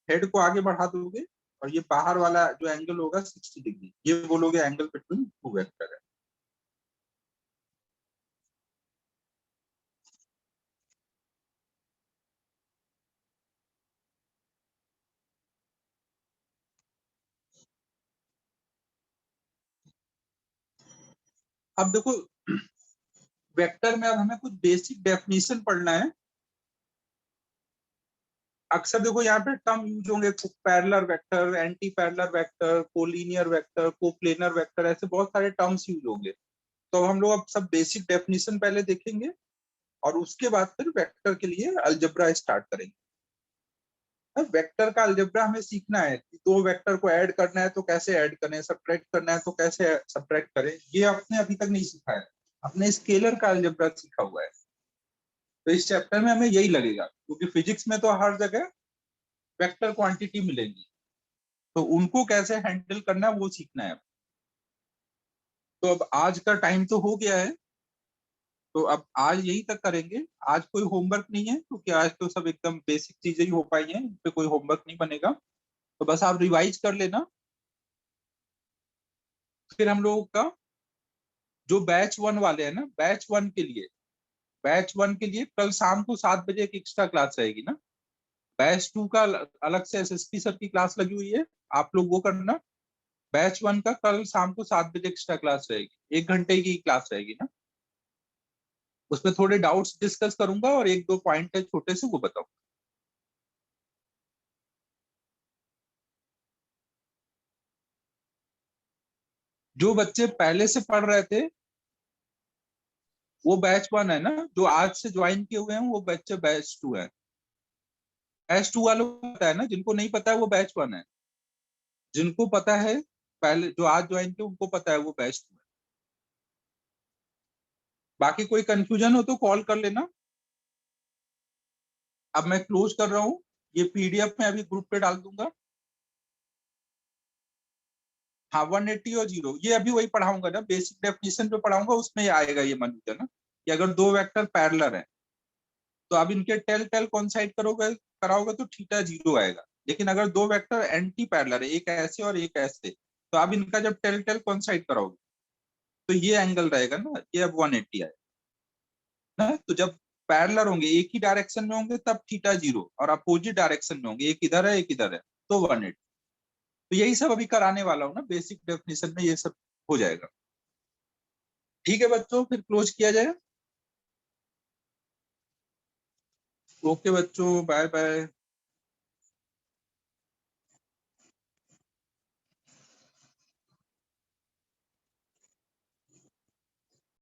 हेड को आगे बढ़ा दोगे और ये बाहर वाला जो एंगल होगा 60 डिग्री, ये बोलोगे एंगल बिटवीन टू वेक्टर है। अब देखो वेक्टर में अब हमें कुछ बेसिक डेफिनेशन पढ़ना है। अक्सर देखो यहाँ पे टर्म यूज होंगे, parallel vector, anti parallel vector, collinear vector, coplanar vector, ऐसे बहुत सारे टर्म्स यूज होंगे। तो हम लोग अब सब बेसिक डेफिनेशन पहले देखेंगे और उसके बाद फिर वेक्टर के लिए अलजेब्रा स्टार्ट करेंगे। वेक्टर का अलजेब्रा हमें सीखना है कि दो वेक्टर को ऐड करना है तो कैसे ऐड करें, सब्ट्रैक्ट करना है तो कैसे सब्ट्रैक्ट करें, ये आपने अभी तक नहीं सीखा है। अपने स्केलर का अलजेब्रा सीखा हुआ है, तो इस चैप्टर में हमें यही लगेगा, क्योंकि फिजिक्स में तो हर जगह वेक्टर क्वांटिटी मिलेंगी, तो उनको कैसे हैंडल करना है वो सीखना है। तो अब आज का टाइम तो हो गया है, तो अब आज यही तक करेंगे। आज कोई होमवर्क नहीं है क्योंकि आज तो सब एकदम बेसिक चीजें ही हो पाई हैं, इन पे कोई होमवर्क नहीं बनेगा। तो बस आप रिवाइज कर लेना। फिर हम लोगों का जो बैच वन वाले हैं ना, बैच वन के लिए कल शाम को 7 बजे एक एक्स्ट्रा क्लास रहेगी ना। बैच टू का अलग से एसएसपी सर की क्लास लगी हुई है, आप लोग वो करना। बैच वन का कल शाम को 7 बजे एक्स्ट्रा क्लास रहेगी, 1 घंटे की क्लास रहेगी ना। उसमें थोड़े डाउट्स डिस्कस करूंगा और एक दो पॉइंट है छोटे से वो बताऊंगा। जो बच्चे पहले से पढ़ रहे थे वो बैच वन है ना, जो आज से ज्वाइन किए हुए हैं वो बच्चे बैच टू है। बैच टू वालों को पता है ना, जिनको नहीं पता है वो बैच वन है। जिनको पता है पहले जो आज ज्वाइन किए उनको पता है वो बैच टू है। बाकी कोई कंफ्यूजन हो तो कॉल कर लेना। अब मैं क्लोज कर रहा हूँ, ये पीडीएफ में अभी ग्रुप पे डाल दूंगा। हाँ 180 और 0 ये अभी वही पढ़ाऊंगा ना, बेसिक डेफिनेशन जो पढ़ाऊंगा उसमें ये आएगा, ये मान लीजिए ना कि अगर दो वेक्टर पैरेलल है तो अब इनके टेल टेल कॉन्साइड करोगे कराओगे तो थीटा 0 आएगा। लेकिन अगर दो वेक्टर एंटी पैरेलल है, एक ऐसे और एक ऐसे, तो अब इनका जब टेल टेल कॉन्साइड कराओगे तो ये एंगल रहेगा ना, ये अब 180 आएगा ना। तो जब पैरेलल होंगे एक ही डायरेक्शन में होंगे तब थीटा 0, और अपोजिट डायरेक्शन में होंगे एक इधर है एक इधर है तो 180। तो यही सब अभी कराने वाला हूँ ना, बेसिक डेफिनेशन में ये सब हो जाएगा। ठीक है बच्चों, फिर क्लोज किया जाए। ओके बच्चों, बाय बाय।